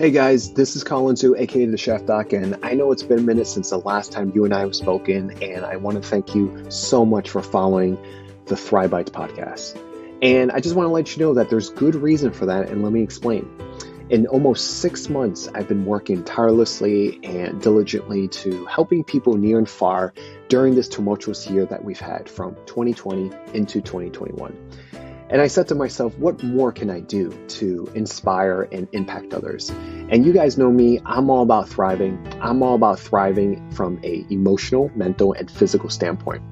Hey guys, this is Colin Zhu, aka the Chef Doc, and I know it's been a minute since the last time you and I have spoken, and I want to thank you so much for following the Thrive Bites podcast. And I just want to let you know that there's good reason for that, and let me explain. In almost 6 months, I've been working tirelessly and diligently to helping people near and far during this tumultuous year that we've had from 2020 into 2021. And I said to myself, what more can I do to inspire and impact others? And you guys know me, I'm all about thriving. I'm all about thriving from an emotional, mental, and physical standpoint.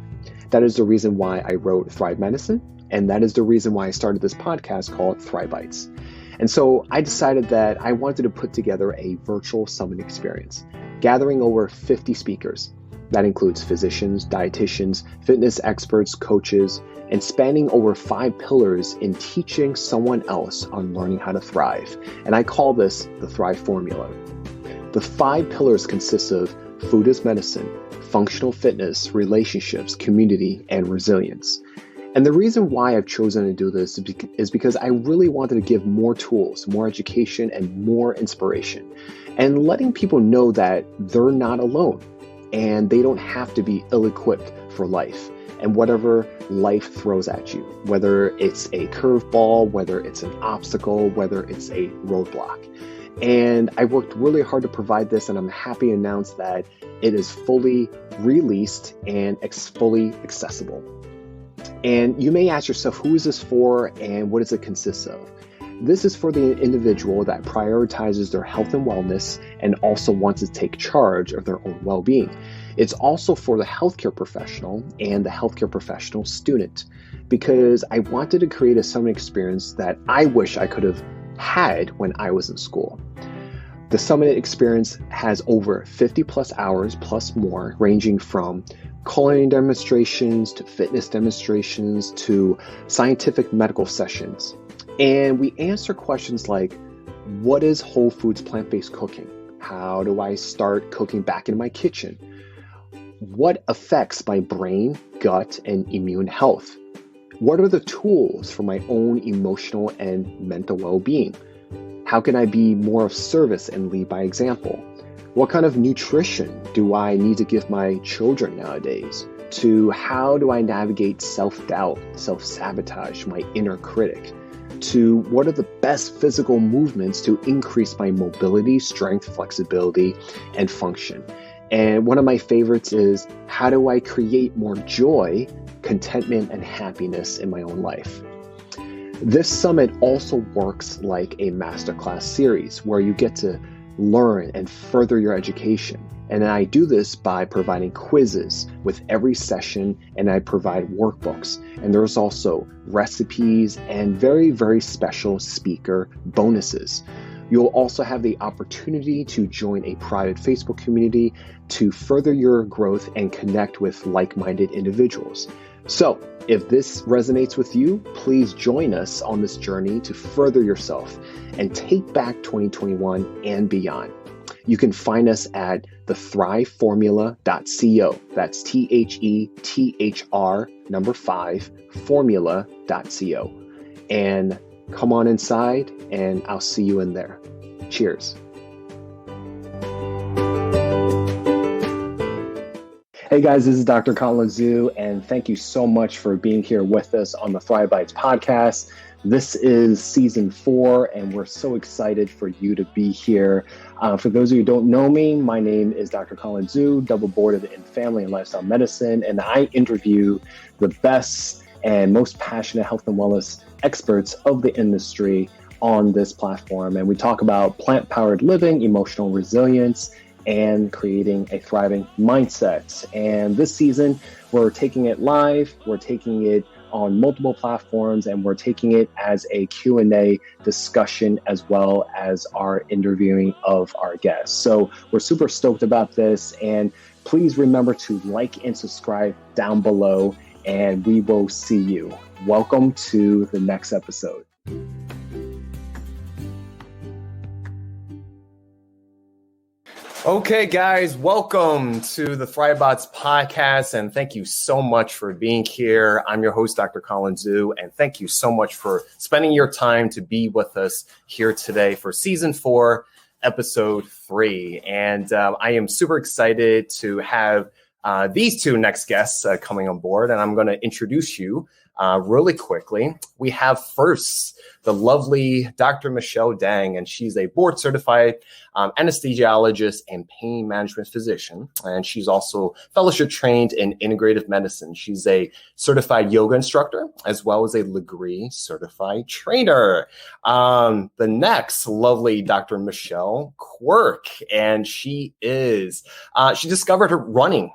That is the reason why I wrote Thrive Medicine, and that is the reason why I started this podcast called Thrive Bites. And so I decided that I wanted to put together a virtual summit experience, gathering over 50 speakers. That includes physicians, dietitians, fitness experts, coaches, and spanning over 5 pillars in teaching someone else on learning how to thrive. And I call this the Thrive Formula. The 5 pillars consist of food as medicine, functional fitness, relationships, community, and resilience. And the reason why I've chosen to do this is because I really wanted to give more tools, more education, and more inspiration, and letting people know that they're not alone and they don't have to be ill-equipped for life and whatever life throws at you, whether it's a curveball, whether it's an obstacle, whether it's a roadblock. And I worked really hard to provide this, and I'm happy to announce that it is fully released and fully accessible. And you may ask yourself, who is this for and what does it consist of? This is for the individual that prioritizes their health and wellness and also wants to take charge of their own well-being. It's also for the healthcare professional and the healthcare professional student, because I wanted to create a summit experience that I wish I could have had when I was in school. The summit experience has over 50 plus hours plus more, ranging from culinary demonstrations to fitness demonstrations to scientific medical sessions. And we answer questions like, what is whole foods plant-based cooking? How do I start cooking back in my kitchen? What affects my brain, gut, and immune health? What are the tools for my own emotional and mental well-being? How can I be more of service and lead by example? What kind of nutrition do I need to give my children nowadays? To how do I navigate self-doubt, self-sabotage, my inner critic? To what are the best physical movements to increase my mobility, strength, flexibility, and function? And one of my favorites is, how do I create more joy, contentment, and happiness in my own life? This summit also works like a masterclass series where you get to learn and further your education. And I do this by providing quizzes with every session, and I provide workbooks. And there's also recipes and very, very special speaker bonuses. You'll also have the opportunity to join a private Facebook community to further your growth and connect with like-minded individuals. So if this resonates with you, please join us on this journey to further yourself and take back 2021 and beyond. You can find us at thethriveformula.co. That's THETHR formula.co. And come on inside, and I'll see you in there. Cheers. Hey guys, this is Dr. Colin Zhu, and thank you so much for being here with us on the Thrive Bites podcast. This is season 4, and we're so excited for you to be here. For those of you who don't know me, my name is Dr. Colin Zhu, double boarded in family and lifestyle medicine, and I interview the best and most passionate health and wellness experts of the industry on this platform. And we talk about plant-powered living, emotional resilience, and creating a thriving mindset. And this season, we're taking it live, we're taking it on multiple platforms, and we're taking it as a Q&A discussion as well as our interviewing of our guests. So we're super stoked about this, and please remember to like and subscribe down below, and we will see you. Welcome to the next episode. Okay, guys, welcome to the Thrive Bites podcast, and thank you so much for being here. I'm your host, Dr. Colin Zhu, and thank you so much for spending your time to be with us here today for season 4, episode 3. And I am super excited to have these two next guests coming on board. And I'm going to introduce you really quickly. We have first the lovely Dr. Michelle Dang, and she's a board certified anesthesiologist and pain management physician. And she's also fellowship trained in integrative medicine. She's a certified yoga instructor, as well as a Legree certified trainer. The next lovely Dr. Michelle Quirk, and she discovered her running.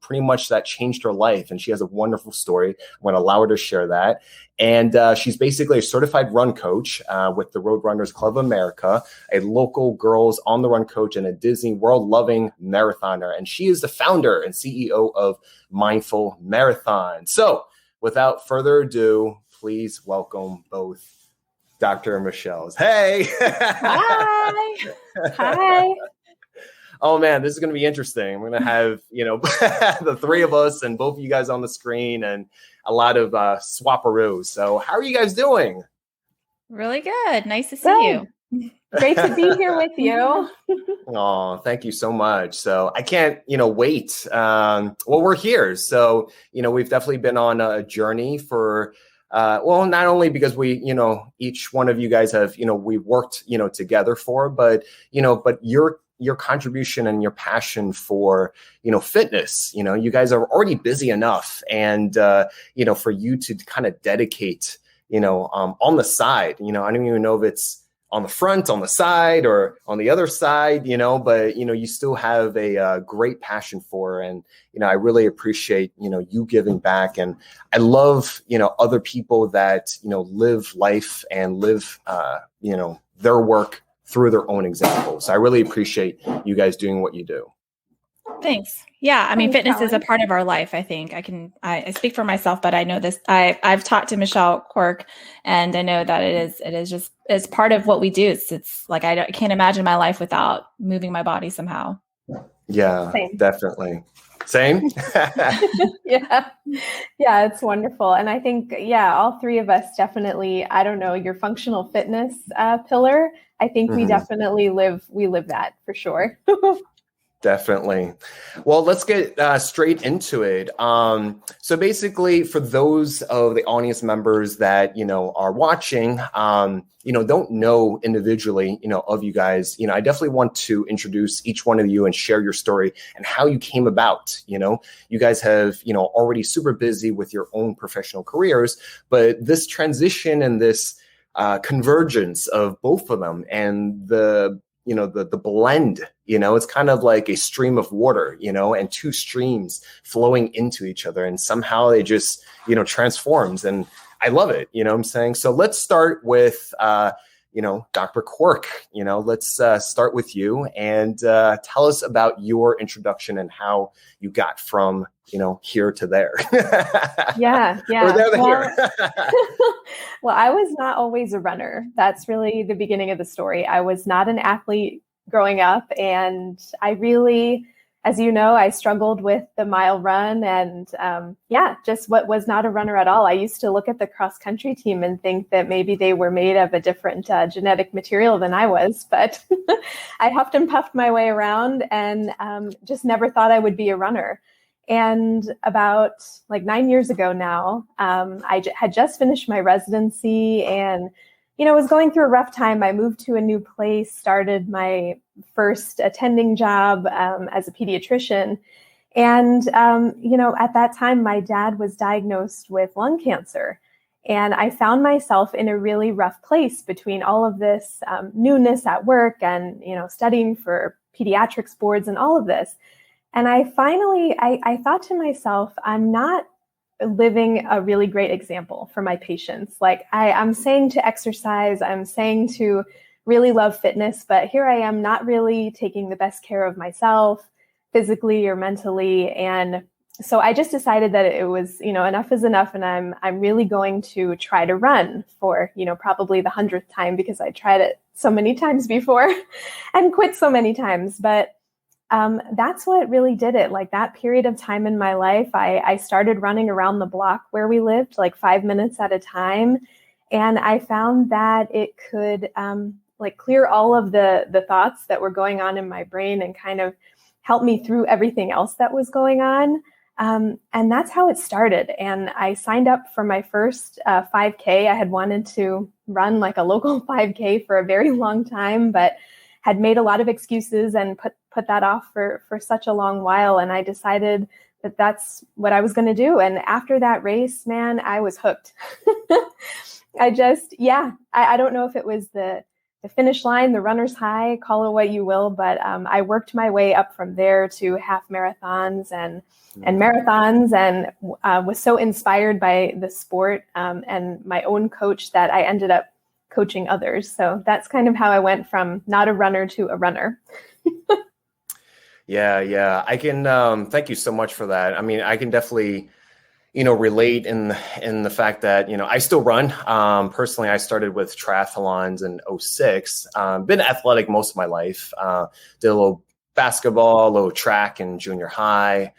Pretty much that changed her life, and she has a wonderful story. I'm going to allow her to share that. And she's basically a certified run coach with the Roadrunners Club of America, a local girls on the run coach, and a Disney World loving marathoner. And she is the founder and CEO of Mindful Marathon. So without further ado, please welcome both Dr. Michelle's. Hey. Hi. Hi. Oh man, this is going to be interesting. We're going to have, the three of us and both of you guys on the screen and a lot of swapperoos. So how are you guys doing? Really good. Nice to see you. Great to be here with you. Oh, thank you so much. So I can't, wait. Well, we're here. So, we've definitely been on a journey for not only because we, each one of you guys have, we worked, together for, but your contribution and your passion for, fitness, you guys are already busy enough. And, for you to kind of dedicate, on the side, I don't even know if it's on the front, on the side, or on the other side, but, you still have a great passion for, and, I really appreciate, you giving back. And I love, other people that, live life and live, their work through their own examples. I really appreciate you guys doing what you do. Thanks. Yeah. I mean, fitness is a part of our life. I think I speak for myself, but I know this, I've talked to Michelle Quirk, and I know that it's part of what we do. It's like, I can't imagine my life without moving my body somehow. Yeah, Same. Definitely. Same. Yeah, it's wonderful. And I think, all three of us definitely, I don't know, your functional fitness pillar. I think we definitely live that for sure. Definitely. Well, let's get straight into it. So basically, for those of the audience members that, are watching, don't know individually, of you guys, I definitely want to introduce each one of you and share your story and how you came about. You guys have, already super busy with your own professional careers, but this transition and this convergence of both of them and the blend, it's kind of like a stream of water, and two streams flowing into each other, and somehow they just, transforms. And I love it. You know what I'm saying? So let's start with, Dr. Quirk, let's start with you and tell us about your introduction and how you got from, here to there. Yeah. Or there to here. Well, I was not always a runner. That's really the beginning of the story. I was not an athlete growing up. And I really, as you know, I struggled with the mile run and just what was not a runner at all. I used to look at the cross country team and think that maybe they were made of a different genetic material than I was, but I huffed and puffed my way around and just never thought I would be a runner. And about 9 years ago now, I had just finished my residency and was going through a rough time. I moved to a new place, started my first attending job as a pediatrician. And, at that time, my dad was diagnosed with lung cancer. And I found myself in a really rough place between all of this newness at work and, studying for pediatrics boards and all of this. And I finally thought to myself, I'm not living a really great example for my patients. Like I'm saying to exercise, I'm saying to really love fitness, but here I am not really taking the best care of myself physically or mentally. And so I just decided that it was, enough is enough. And I'm really going to try to run for, probably the 100th time, because I tried it so many times before and quit so many times. But that's what really did it. Like that period of time in my life, I started running around the block where we lived, 5 minutes at a time. And I found that it could like clear all of the thoughts that were going on in my brain and kind of help me through everything else that was going on. And that's how it started. And I signed up for my first 5K. I had wanted to run like a local 5K for a very long time, but had made a lot of excuses and put that off for such a long while. And I decided that that's what I was going to do. And after that race, man, I was hooked. I don't know if it was the finish line, the runner's high, call it what you will, but I worked my way up from there to half marathons and marathons, and was so inspired by the sport and my own coach that I ended up coaching others. So that's kind of how I went from not a runner to a runner. Yeah. I can, thank you so much for that. I mean, I can definitely, relate in the fact that, I still run. Personally, I started with triathlons in 2006. Been athletic most of my life. Did a little basketball, a little track in junior high,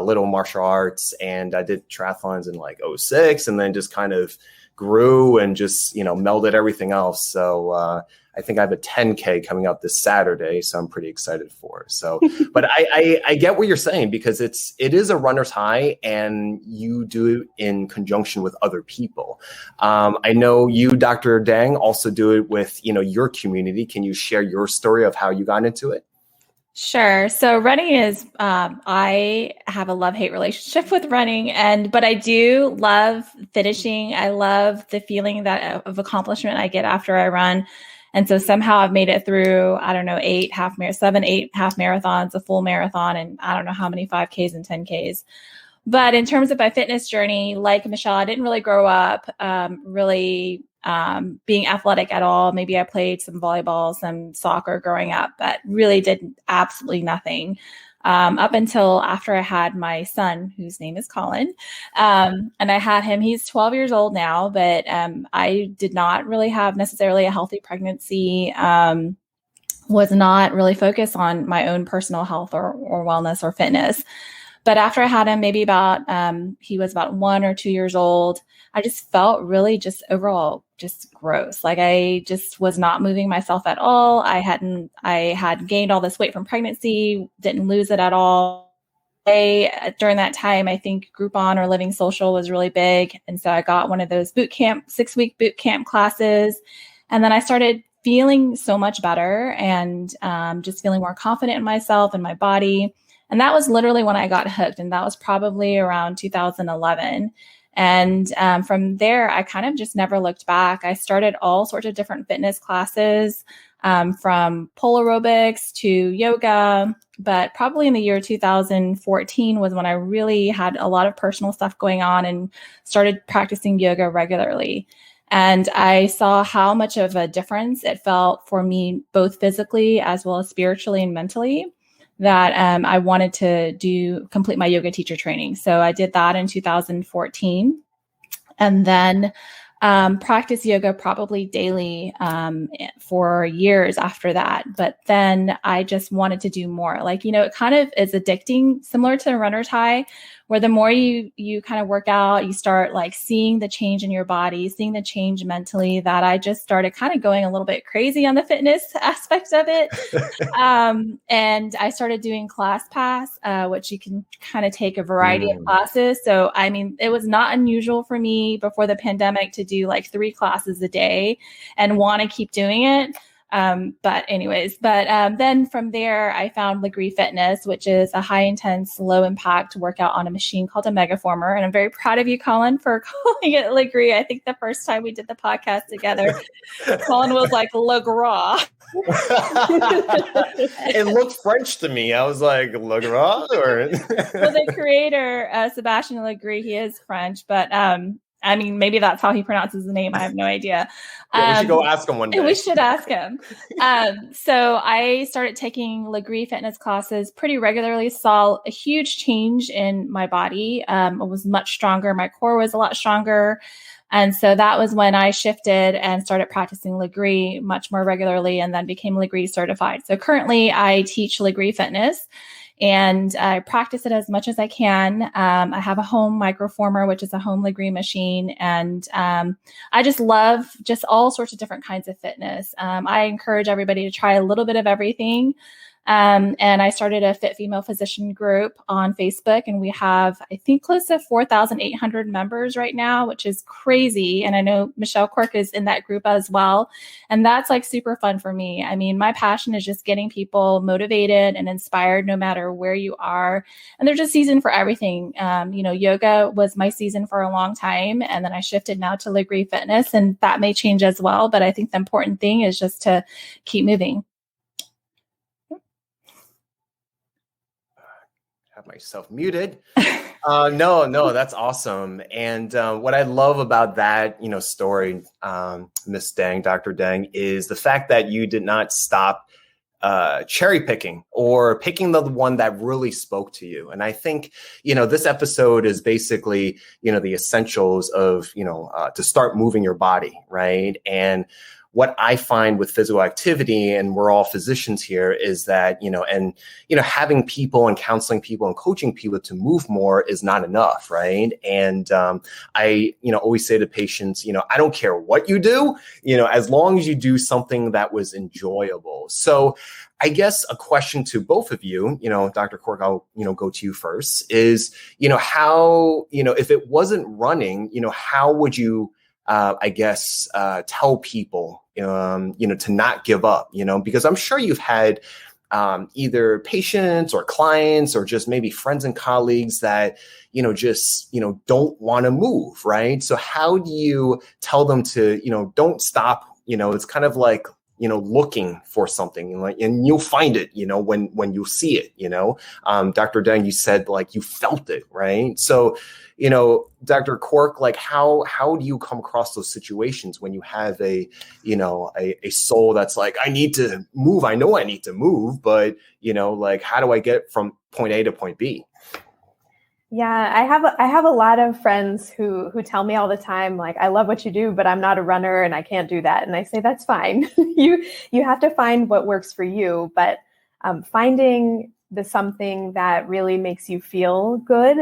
little martial arts, and I did triathlons in like 2006, and then just kind of grew and just, melded everything else. So I think I have a 10K coming up this Saturday, so I'm pretty excited for it. So, but I get what you're saying, because it is a runner's high, and you do it in conjunction with other people. I know you, Dr. Dang, also do it with, your community. Can you share your story of how you got into it? Sure. So running is, I have a love-hate relationship with running, but I do love finishing. I love the feeling of accomplishment I get after I run. And so somehow I've made it through, I don't know, 8 half marathons, a full marathon, and I don't know how many 5Ks and 10Ks. But in terms of my fitness journey, like Michelle, I didn't really grow up being athletic at all. Maybe I played some volleyball, some soccer growing up, but really did absolutely nothing up until after I had my son, whose name is Colin. And I had him, he's 12 years old now, but I did not really have necessarily a healthy pregnancy, was not really focused on my own personal health or wellness or fitness. But after I had him, maybe he was about 1 or 2 years old, I just felt really just overall just gross. Like I just was not moving myself at all. I had gained all this weight from pregnancy, didn't lose it at all. During that time, I think Groupon or Living Social was really big. And so I got one of those 6-week boot camp classes. And then I started feeling so much better and just feeling more confident in myself and my body. And that was literally when I got hooked. And that was probably around 2011. And from there, I kind of just never looked back. I started all sorts of different fitness classes, from pole aerobics to yoga. But probably in the year 2014 was when I really had a lot of personal stuff going on and started practicing yoga regularly. And I saw how much of a difference it felt for me, both physically as well as spiritually and mentally, that I wanted to complete my yoga teacher training. So I did that in 2014, and then practice yoga probably daily for years after that. But then I just wanted to do more. Like, it kind of is addicting, similar to a runner's high, where the more you kind of work out, you start like seeing the change in your body, seeing the change mentally, that I just started kind of going a little bit crazy on the fitness aspect of it. And I started doing ClassPass, which you can kind of take a variety of classes. So, I mean, it was not unusual for me before the pandemic to do like 3 classes a day and want to keep doing it. But then from there, I found Legree Fitness, which is a high intense, low impact workout on a machine called a Megaformer. And I'm very proud of you, Colin, for calling it Legree. I think the first time we did the podcast together, Colin was like, Le Gras. It looked French to me. I was like, Le Gras? Well, the creator, Sébastien Legree, he is French, but I mean, maybe that's how he pronounces the name. I have no idea. Yeah, we should go ask him one day. We should ask him. So I started taking Legree fitness classes pretty regularly, saw a huge change in my body. I was much stronger. My core was a lot stronger. And so that was when I shifted and started practicing Legree much more regularly, and then became Legree certified. So currently I teach Legree Fitness and I practice it as much as I can. I have a home microformer, which is a home Legree machine. And I just love just all sorts of different kinds of fitness. I encourage everybody to try a little bit of everything. And I started a Fit Female Physician group on Facebook, and we have, I think, close to 4,800 members right now, which is crazy. And I know Michelle Quirk is in that group as well. And that's like super fun for me. I mean, my passion is just getting people motivated and inspired no matter where you are. And there's a season for everything. Yoga was my season for a long time. And then I shifted now to Legree Fitness, and that may change as well. But I think the important thing is just to keep moving. Have myself muted. No, that's awesome. And what I love about that, story, Miss Dang, Dr. Dang, is the fact that you did not stop cherry picking or picking the one that really spoke to you. And I think, this episode is basically, the essentials of, to start moving your body, right? And what I find with physical activity, and we're all physicians here, is that, having people and counseling people and coaching people to move more is not enough, right? And I, always say to patients, I don't care what you do, as long as you do something that was enjoyable. So I guess a question to both of you, Dr. Quirk, I'll, go to you first, is, how, if it wasn't running, how would you tell people, to not give up, because I'm sure you've had either patients or clients or just maybe friends and colleagues that, don't want to move, right? So how do you tell them to, don't stop? It's kind of like, looking for something, and you'll find it, when you see it, Dr. Dang, you said like you felt it, right? So, Dr. Quirk, like how do you come across those situations when you have a soul that's like, I need to move. I know I need to move, but how do I get from point A to point B? Yeah, I have a lot of friends who tell me all the time, like, I love what you do, but I'm not a runner and I can't do that. And I say, that's fine. You have to find what works for you, but finding the something that really makes you feel good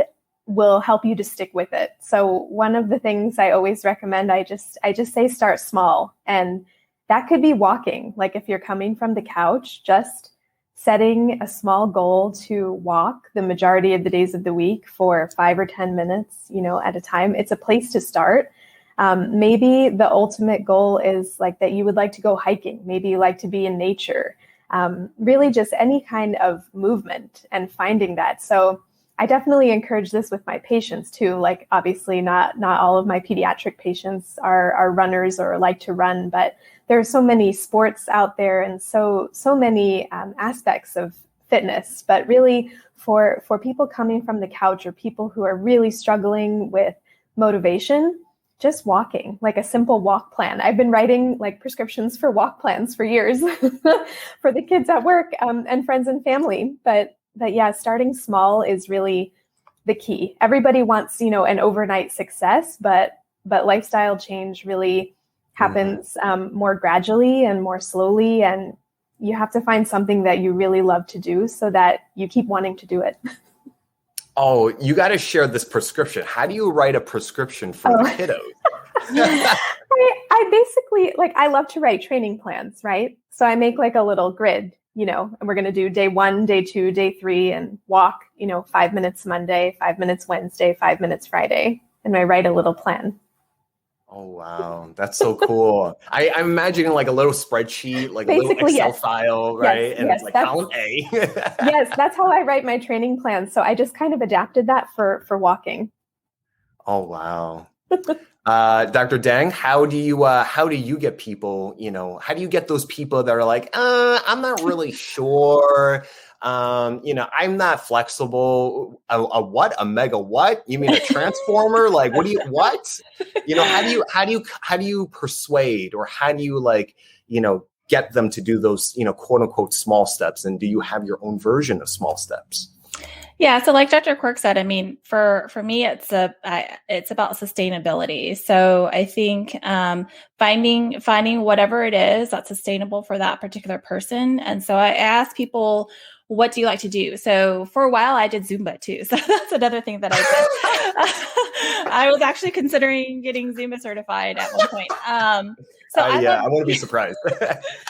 will help you to stick with it. So one of the things I always recommend, I just say start small, and that could be walking. Like if you're coming from the couch, just setting a small goal to walk the majority of the days of the week for 5 or 10 minutes, at a time. It's a place to start. Maybe the ultimate goal is like that you would like to go hiking. Maybe you like to be in nature. Really just any kind of movement and finding that. So I definitely encourage this with my patients too. Like obviously not all of my pediatric patients are runners or like to run, but there are so many sports out there and so many aspects of fitness. But really for people coming from the couch or people who are really struggling with motivation, just walking, like a simple walk plan. I've been writing like prescriptions for walk plans for years for the kids at work and friends and family. But yeah, starting small is really the key. Everybody wants, an overnight success, but lifestyle change really happens more gradually and more slowly. And you have to find something that you really love to do so that you keep wanting to do it. Oh, you got to share this prescription. How do you write a prescription for the kiddos? I basically, I love to write training plans, right? So I make like a little grid, and we're going to do day 1, day 2, day 3, and walk, 5 minutes Monday, 5 minutes Wednesday, 5 minutes Friday. And I write a little plan. Oh, wow. That's so cool. I'm imagining like a little spreadsheet, like basically, a little Excel file, right? Yes, and it's like column A. Yes, that's how I write my training plans. So I just kind of adapted that for walking. Oh, wow. Dr. Dang, how do you get people, how do you get those people that are like, I'm not really sure. I'm not flexible. A mega what? You mean a transformer? Like, what? How do you persuade, or how do you get them to do those, quote unquote small steps? And do you have your own version of small steps? Yeah. So like Dr. Quirk said, I mean, for me, it's about sustainability. So I think finding whatever it is that's sustainable for that particular person. And so I ask people, what do you like to do? So for a while I did Zumba too. So that's another thing that I did. I was actually considering getting Zumba certified at one point. I wouldn't be surprised.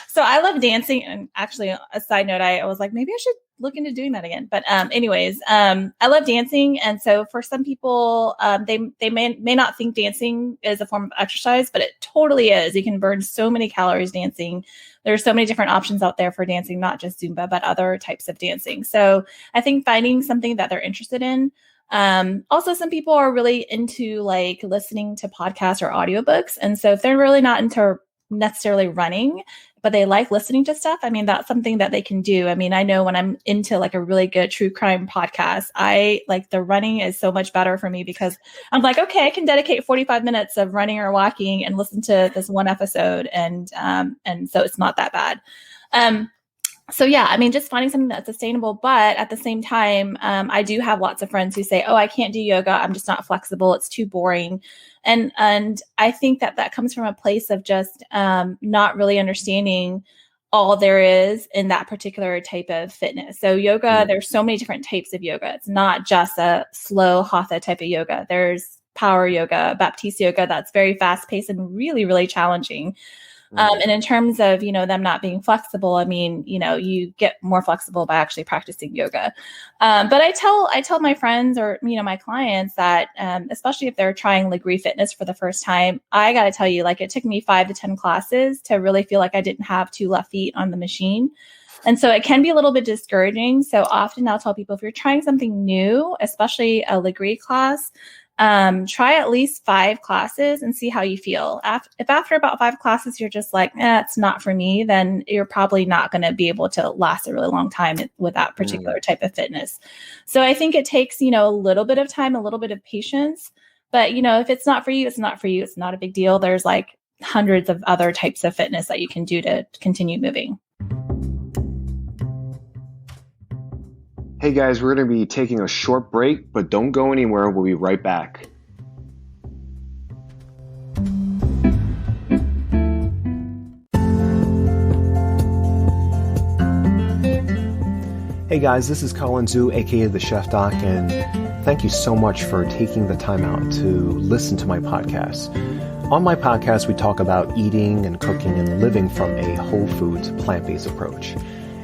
So I love dancing. And actually, a side note, I was like, maybe I should look into doing that again. But anyways, I love dancing. And so for some people, they may not think dancing is a form of exercise, but it totally is. You can burn so many calories dancing. There's so many different options out there for dancing, not just Zumba, but other types of dancing. So I think finding something that they're interested in. Also, some people are really into like listening to podcasts or audiobooks. And so if they're really not into necessarily running, but they like listening to stuff, I mean, that's something that they can do. I mean, I know when I'm into like a really good true crime podcast, I like the running is so much better for me because I'm like, okay, I can dedicate 45 minutes of running or walking and listen to this one episode. And so it's not that bad. So yeah, I mean, just finding something that's sustainable, but at the same time, I do have lots of friends who say, oh, I can't do yoga. I'm just not flexible. It's too boring. And I think that comes from a place of just not really understanding all there is in that particular type of fitness. So yoga, there's so many different types of yoga. It's not just a slow hatha type of yoga. There's power yoga, Baptiste yoga, that's very fast paced and really, really challenging. And in terms of, them not being flexible, I mean, you get more flexible by actually practicing yoga. But I tell my friends or, my clients that, especially if they're trying Legree Fitness for the first time, I got to tell you, like, it took me 5 to 10 classes to really feel like I didn't have 2 left feet on the machine. And so it can be a little bit discouraging. So often I'll tell people if you're trying something new, especially a Legree class, try at least 5 classes and see how you feel. If after about 5 classes, you're just like, it's not for me, then you're probably not going to be able to last a really long time with that particular type of fitness. So I think it takes, a little bit of time, a little bit of patience, but if it's not for you, it's not for you. It's not a big deal. There's like hundreds of other types of fitness that you can do to continue moving. Hey guys, we're going to be taking a short break, but don't go anywhere. We'll be right back. Hey guys, this is Colin Zhu, aka The Chef Doc, and thank you so much for taking the time out to listen to my podcast. On my podcast, we talk about eating and cooking and living from a whole foods, plant-based approach.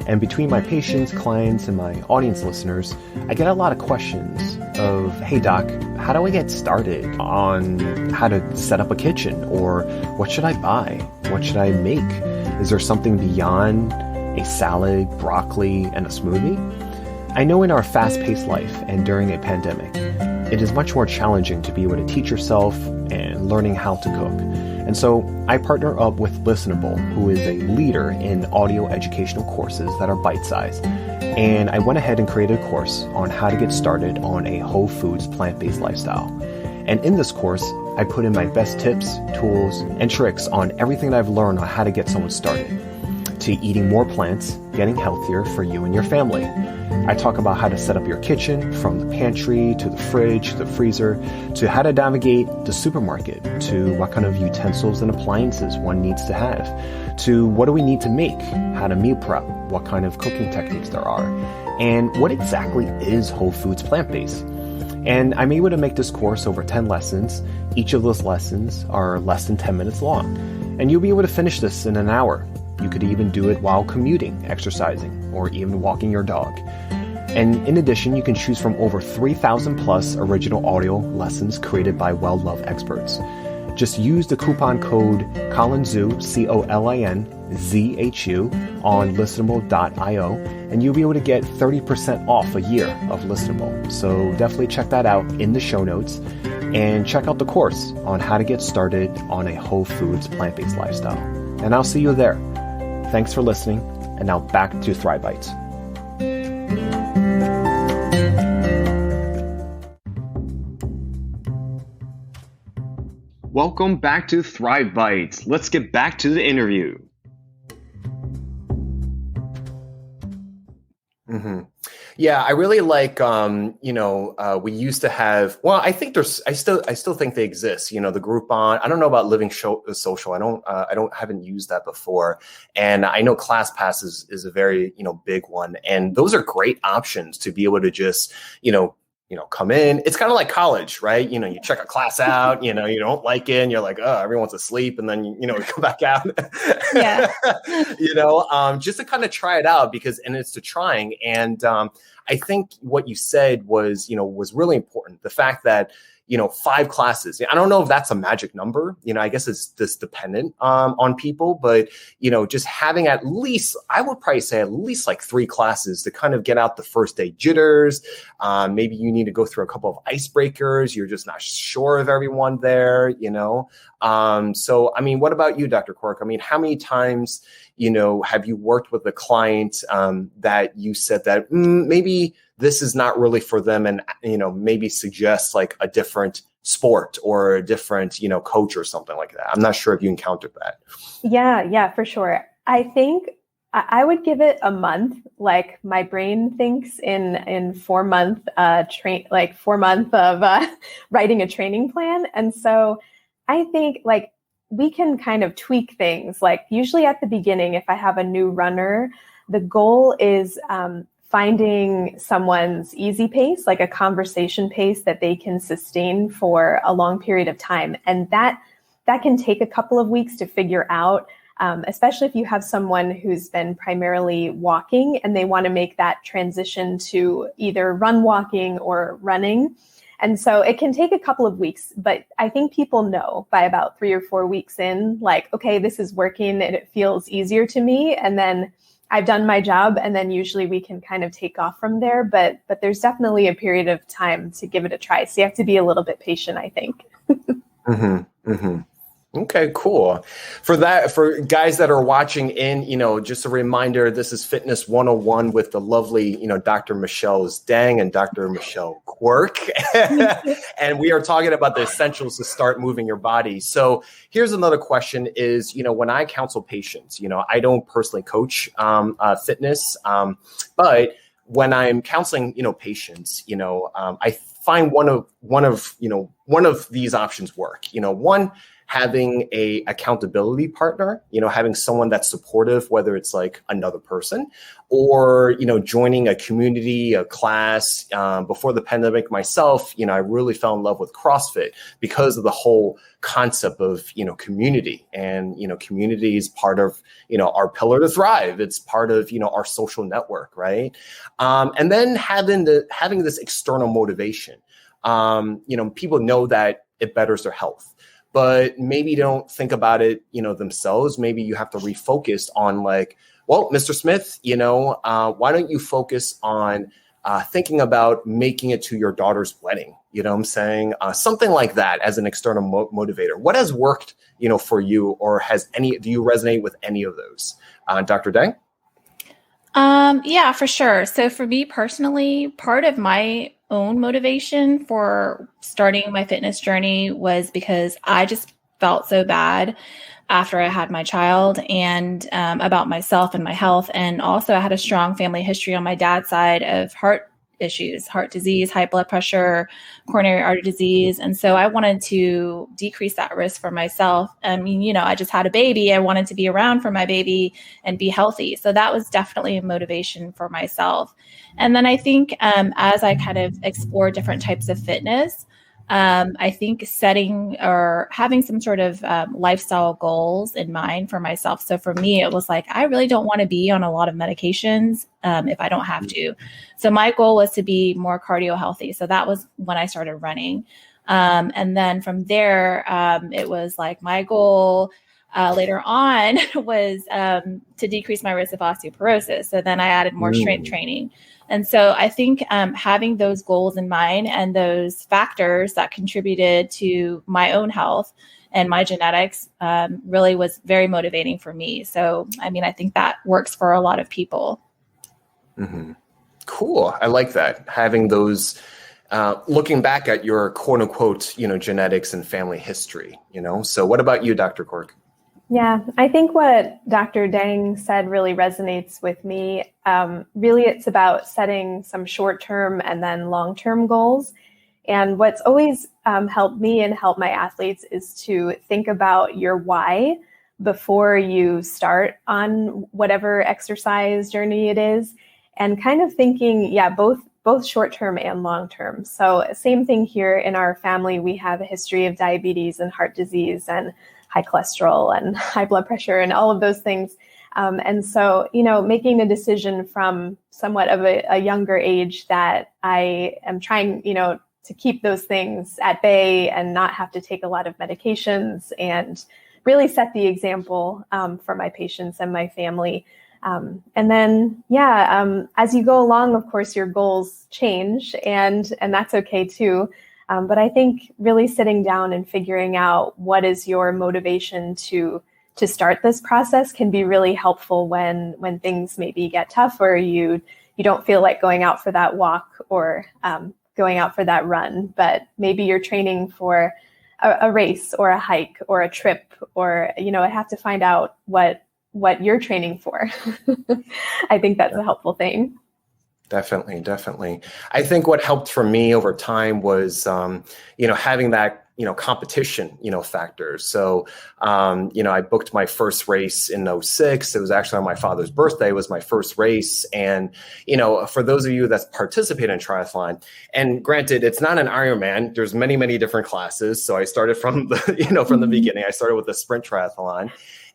And between my patients, clients, and my audience listeners, I get a lot of questions of, hey doc, how do I get started on how to set up a kitchen? Or what should I buy? What should I make? Is there something beyond a salad, broccoli, and a smoothie? I know in our fast-paced life and during a pandemic, it is much more challenging to be able to teach yourself and learning how to cook. And so I partner up with Listenable, who is a leader in audio educational courses that are bite-sized. And I went ahead and created a course on how to get started on a whole foods, plant-based lifestyle. And in this course, I put in my best tips, tools, and tricks on everything that I've learned on how to get someone started, to eating more plants, getting healthier for you and your family. I talk about how to set up your kitchen, from the pantry to the fridge, to the freezer, to how to navigate the supermarket, to what kind of utensils and appliances one needs to have, to what do we need to make, how to meal prep, what kind of cooking techniques there are, and what exactly is whole foods plant-based. And I'm able to make this course over 10 lessons. Each of those lessons are less than 10 minutes long, and you'll be able to finish this in an hour. You could even do it while commuting, exercising, or even walking your dog. And in addition, you can choose from over 3,000 plus original audio lessons created by well-loved experts. Just use the coupon code COLINZHU, COLINZHU, on listenable.io, and you'll be able to get 30% off a year of Listenable. So definitely check that out in the show notes, and check out the course on how to get started on a whole foods plant-based lifestyle. And I'll see you there. Thanks for listening, and now back to Thrive Bites. Welcome back to Thrive Bites. Let's get back to the interview. Yeah, I really like, we used to have, well, I still think they exist, the Groupon. I don't know about Living Social. Haven't used that before. And I know ClassPass is a very, big one. And those are great options to be able to just, come in. It's kind of like college, right? You check a class out, you don't like it and you're like, oh, everyone's asleep. And then, you come back out, Yeah. just to kind of try it out and it's to trying. And I think what you said was really important. The fact that, 5 classes, I don't know if that's a magic number, I guess it's this dependent on people, but, just having at least, I would probably say at least like 3 classes to kind of get out the first day jitters. Maybe you need to go through a couple of icebreakers. You're just not sure of everyone there, So, I mean, what about you, Dr. Quirk? I mean, how many times, have you worked with a client that you said that maybe this is not really for them and, maybe suggest like a different sport or a different, coach or something like that? I'm not sure if you encountered that. Yeah, for sure. I think I would give it a month. Like my brain thinks in 4 month 4 month of writing a training plan. And so I think like we can kind of tweak things. Like usually at the beginning, if I have a new runner, the goal is finding someone's easy pace, like a conversation pace that they can sustain for a long period of time. And that can take a couple of weeks to figure out, especially if you have someone who's been primarily walking and they want to make that transition to either run walking or running. And so it can take a couple of weeks, but I think people know by about 3 or 4 weeks in, like, okay, this is working and it feels easier to me. And then I've done my job, and then usually we can kind of take off from there. But there's definitely a period of time to give it a try. So you have to be a little bit patient, I think. Okay, cool. For guys that are watching in, just a reminder, this is Fitness 101 with the lovely, Dr. Michelle Dang and Dr. Michelle Quirk. And we are talking about the essentials to start moving your body. So here's another question is, when I counsel patients, I don't personally coach fitness, but when I'm counseling, patients, I find one of these options work. One, having a accountability partner, having someone that's supportive, whether it's like another person or, joining a community, a class. Before the pandemic myself, I really fell in love with CrossFit because of the whole concept of, community. And, community is part of, our pillar to thrive. It's part of, our social network, right? And then having this external motivation. People know that it betters their health, but maybe don't think about it, themselves. Maybe you have to refocus on like, well, Mr. Smith, why don't you focus on thinking about making it to your daughter's wedding? You know what I'm saying? Something like that as an external motivator. What has worked, for you, or do you resonate with any of those? Dr. Dang? Yeah, for sure. So for me personally, part of my own motivation for starting my fitness journey was because I just felt so bad after I had my child and about myself and my health. And also I had a strong family history on my dad's side of heart issues, heart disease, high blood pressure, coronary artery disease. And so I wanted to decrease that risk for myself. I mean, I just had a baby. I wanted to be around for my baby and be healthy. So that was definitely a motivation for myself. And then I think as I kind of explore different types of fitness, I think setting or having some sort of lifestyle goals in mind for myself. So for me, it was like, I really don't want to be on a lot of medications if I don't have to. So my goal was to be more cardio healthy. So that was when I started running. And then from there, it was like my goal later on was to decrease my risk of osteoporosis. So then I added more strength training. And so I think having those goals in mind and those factors that contributed to my own health and my genetics really was very motivating for me. So, I mean, I think that works for a lot of people. Mm-hmm. Cool. I like that. Having those, looking back at your quote unquote, genetics and family history, So what about you, Dr. Quirk? Yeah, I think what Dr. Dang said really resonates with me. Really, it's about setting some short-term and then long-term goals. And what's always helped me and helped my athletes is to think about your why before you start on whatever exercise journey it is, and kind of thinking, both short-term and long-term. So same thing here in our family. We have a history of diabetes and heart disease and high cholesterol and high blood pressure and all of those things. And so, making a decision from somewhat of a younger age that I am trying, to keep those things at bay and not have to take a lot of medications and really set the example for my patients and my family. And then, as you go along, of course, your goals change and that's okay too. But I think really sitting down and figuring out what is your motivation to start this process can be really helpful when things maybe get tough or you don't feel like going out for that walk or going out for that run, but maybe you're training for a race or a hike or a trip, or I have to find out what you're training for. I think that's a helpful thing. Definitely. I think what helped for me over time was, having that, competition, factor. So, I booked my first race in 2006. It was actually on my father's birthday. It was my first race. And, for those of you that participate in triathlon, and granted, it's not an Ironman. There's many, many different classes. So I started from the beginning. I started with the sprint triathlon.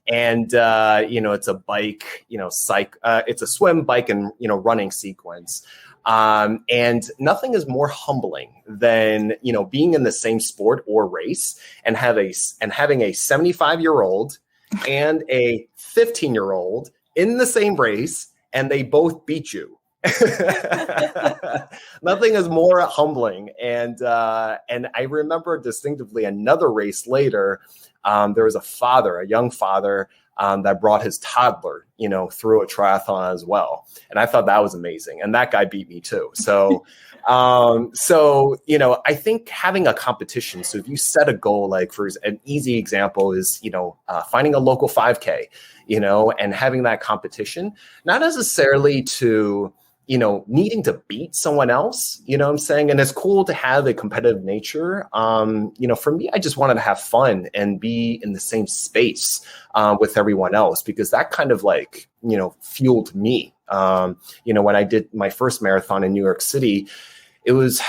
And, it's a bike, it's a swim, bike, and, running sequence. And nothing is more humbling than, being in the same sport or race and having a 75-year-old and a 15-year-old in the same race, and they both beat you. Nothing is more humbling. And I remember distinctively another race later. There was a young father, that brought his toddler, through a triathlon as well. And I thought that was amazing. And that guy beat me too. So, I think having a competition. So if you set a goal, like for an easy example is, finding a local 5K, and having that competition, not necessarily to, needing to beat someone else, what I'm saying? And it's cool to have a competitive nature. For me, I just wanted to have fun and be in the same space with everyone else, because that kind of fueled me. When I did my first marathon in New York City, it was,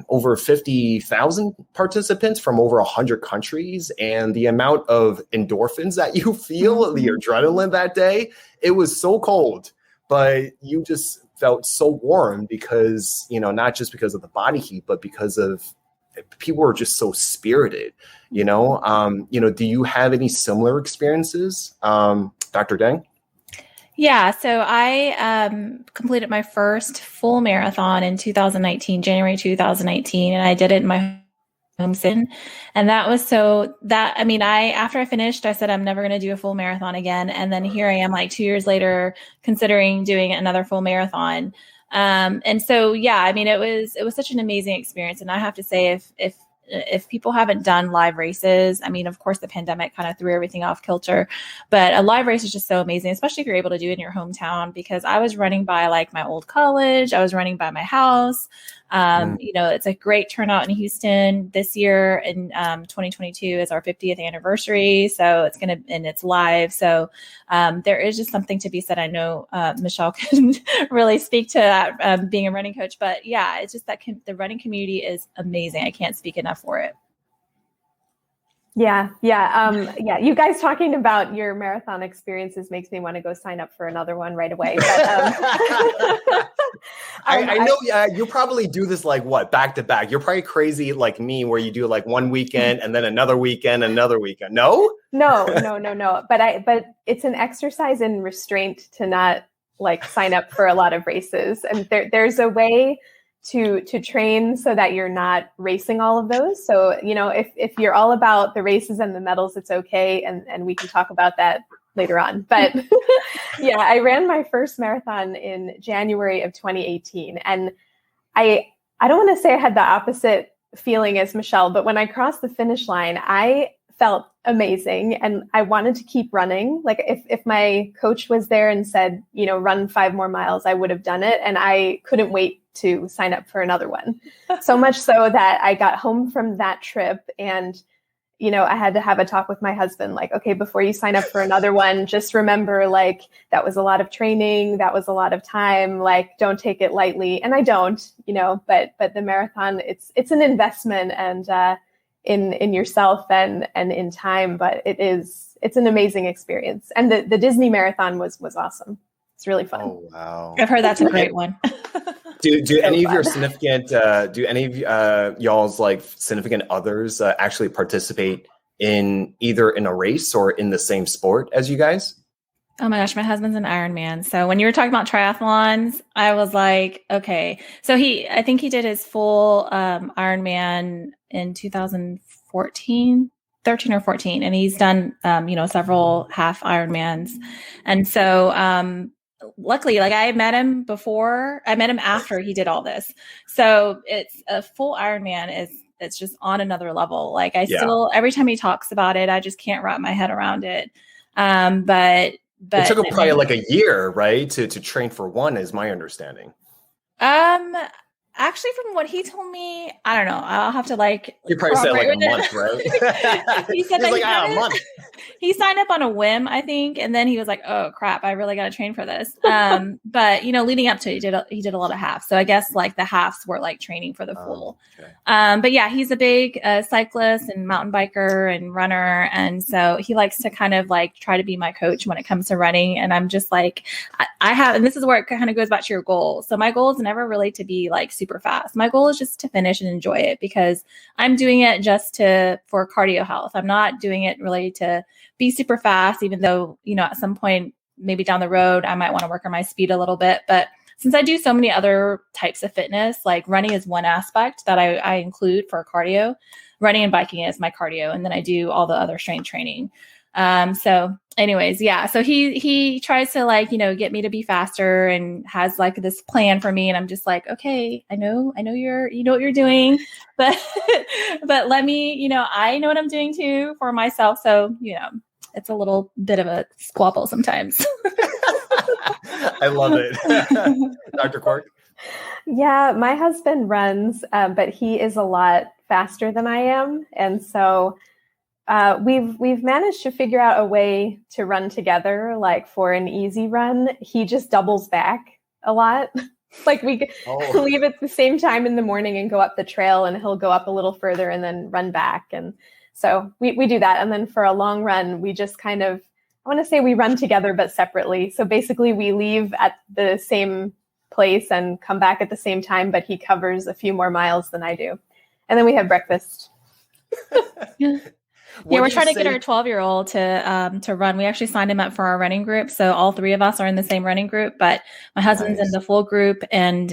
over 50,000 participants from over 100 countries. And the amount of endorphins that you feel, the adrenaline that day, it was so cold, but you just felt so warm because, not just because of the body heat, but because of people were just so spirited, do you have any similar experiences, Dr. Deng? Yeah. So I completed my first full marathon in 2019, January 2019, and I did it in my home city. And that was after I finished, I said, I'm never going to do a full marathon again. And then here I am, like 2 years later, considering doing another full marathon. And so, it was such an amazing experience. And I have to say, if people haven't done live races, of course the pandemic kind of threw everything off kilter, but a live race is just so amazing, especially if you're able to do it in your hometown, because I was running by my old college. I was running by my house. It's a great turnout in Houston this year. In 2022 is our 50th anniversary. So it's live. So there is just something to be said. I know Michelle can really speak to that, being a running coach, but yeah, it's just that the running community is amazing. I can't speak enough for it. Yeah. You guys talking about your marathon experiences makes me want to go sign up for another one right away. But, I know. Yeah, you probably do this back to back. You're probably crazy like me, where you do one weekend and then another weekend, another weekend. No. But it's an exercise in restraint to not sign up for a lot of races, and there's a way to train so that you're not racing all of those. So, if you're all about the races and the medals, it's okay. And we can talk about that later on. But yeah, I ran my first marathon in January of 2018. And I don't want to say I had the opposite feeling as Michelle, but when I crossed the finish line, I felt amazing. And I wanted to keep running. Like if my coach was there and said, run 5 more miles, I would have done it. And I couldn't wait to sign up for another one. So much so that I got home from that trip and I had to have a talk with my husband, like, okay, before you sign up for another one, just remember, like, that was a lot of training. That was a lot of time. Like, don't take it lightly. And I don't, but the marathon, it's an investment and in yourself and in time, but it's an amazing experience. And the Disney marathon was awesome. It's really fun. Oh, wow. I've heard that's a great one. Do any of your significant, do any of y'all's like significant others actually participate in either in a race or in the same sport as you guys? Oh my gosh, my husband's an Ironman. So when you were talking about triathlons, I was like, okay. So I think he did his full Ironman in 2014, 13 or 14. And he's done, several half Ironmans. And so, luckily, like I met him after he did all this. So it's a full Ironman it's just on another level. Like still, every time he talks about it, I just can't wrap my head around it. But it took him probably like a year, right? To train for one is my understanding. Actually, from what he told me, I don't know. I'll have to You probably said like a month, right? He said that a month. He signed up on a whim, I think, and then he was like, "Oh crap, I really got to train for this." But leading up to it, he did a lot of halves. So I guess like the halves were like training for the full. Okay. But yeah, he's a big cyclist and mountain biker and runner, and so he likes to kind of like try to be my coach when it comes to running. And I'm just like, and this is where it kind of goes back to your goal. So my goal is never really to be like super fast. My goal is just to finish and enjoy it because I'm doing it just for cardio health. I'm not doing it really to be super fast, even though, at some point, maybe down the road, I might want to work on my speed a little bit. But since I do so many other types of fitness, like running is one aspect that I include for cardio. Running and biking is my cardio. And then I do all the other strength training. So anyways, yeah. So he tries to get me to be faster and has like this plan for me. And I'm just like, okay, I know what you're doing, but, but let me, I know what I'm doing too for myself. So, it's a little bit of a squabble sometimes. I love it. Dr. Quirk? Yeah, my husband runs, but he is a lot faster than I am. And so we've managed to figure out a way to run together. Like for an easy run, he just doubles back a lot. Like we leave at the same time in the morning and go up the trail, and he'll go up a little further and then run back. And so we do that. And then for a long run, we just kind of, I want to say we run together, but separately. So basically we leave at the same place and come back at the same time, but he covers a few more miles than I do. And then we have breakfast. Yeah, we're trying to get our 12-year-old to run. We actually signed him up for our running group. So all three of us are in the same running group, but my husband's in the full group and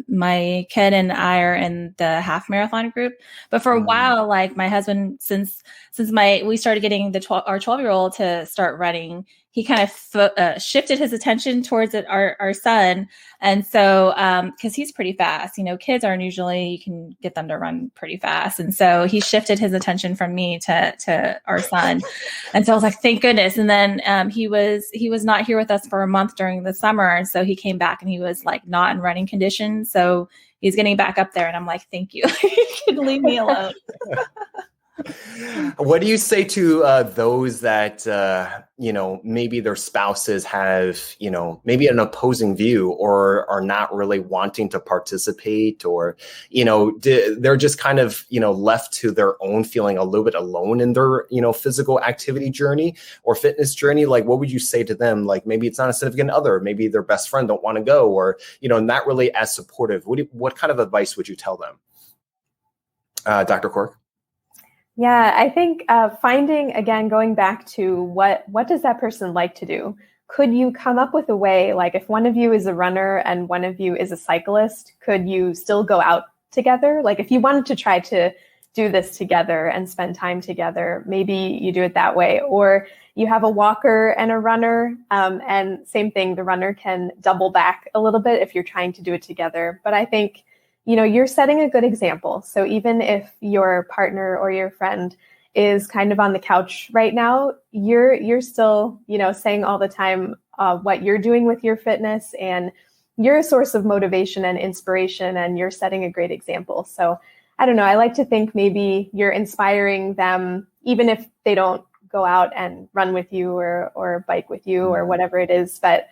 my kid and I are in the half marathon group. But for a while, like my husband, since we started getting our 12-year-old to start running, he kind of shifted his attention towards our son. And so, cause he's pretty fast, kids aren't usually, you can get them to run pretty fast. And so he shifted his attention from me to our son. And so I was like, thank goodness. And then, he was not here with us for a month during the summer. And so he came back and he was like not in running condition. So he's getting back up there and I'm like, thank you. You can leave me alone. What do you say to those that, maybe their spouses have, maybe an opposing view or are not really wanting to participate or, they're just kind of, left to their own, feeling a little bit alone in their, physical activity journey or fitness journey? Like, what would you say to them? Like, maybe it's not a significant other, maybe their best friend don't want to go or, not really as supportive. What kind of advice would you tell them? Dr. Quirk? Yeah, I think finding, again, going back to what does that person like to do? Could you come up with a way, like if one of you is a runner and one of you is a cyclist, could you still go out together? Like if you wanted to try to do this together and spend time together, maybe you do it that way. Or you have a walker and a runner, and same thing, the runner can double back a little bit if you're trying to do it together. But I think you're setting a good example. So even if your partner or your friend is kind of on the couch right now, you're still, saying all the time what you're doing with your fitness, and you're a source of motivation and inspiration, and you're setting a great example. So I don't know, I like to think maybe you're inspiring them, even if they don't go out and run with you or bike with you or whatever it is, but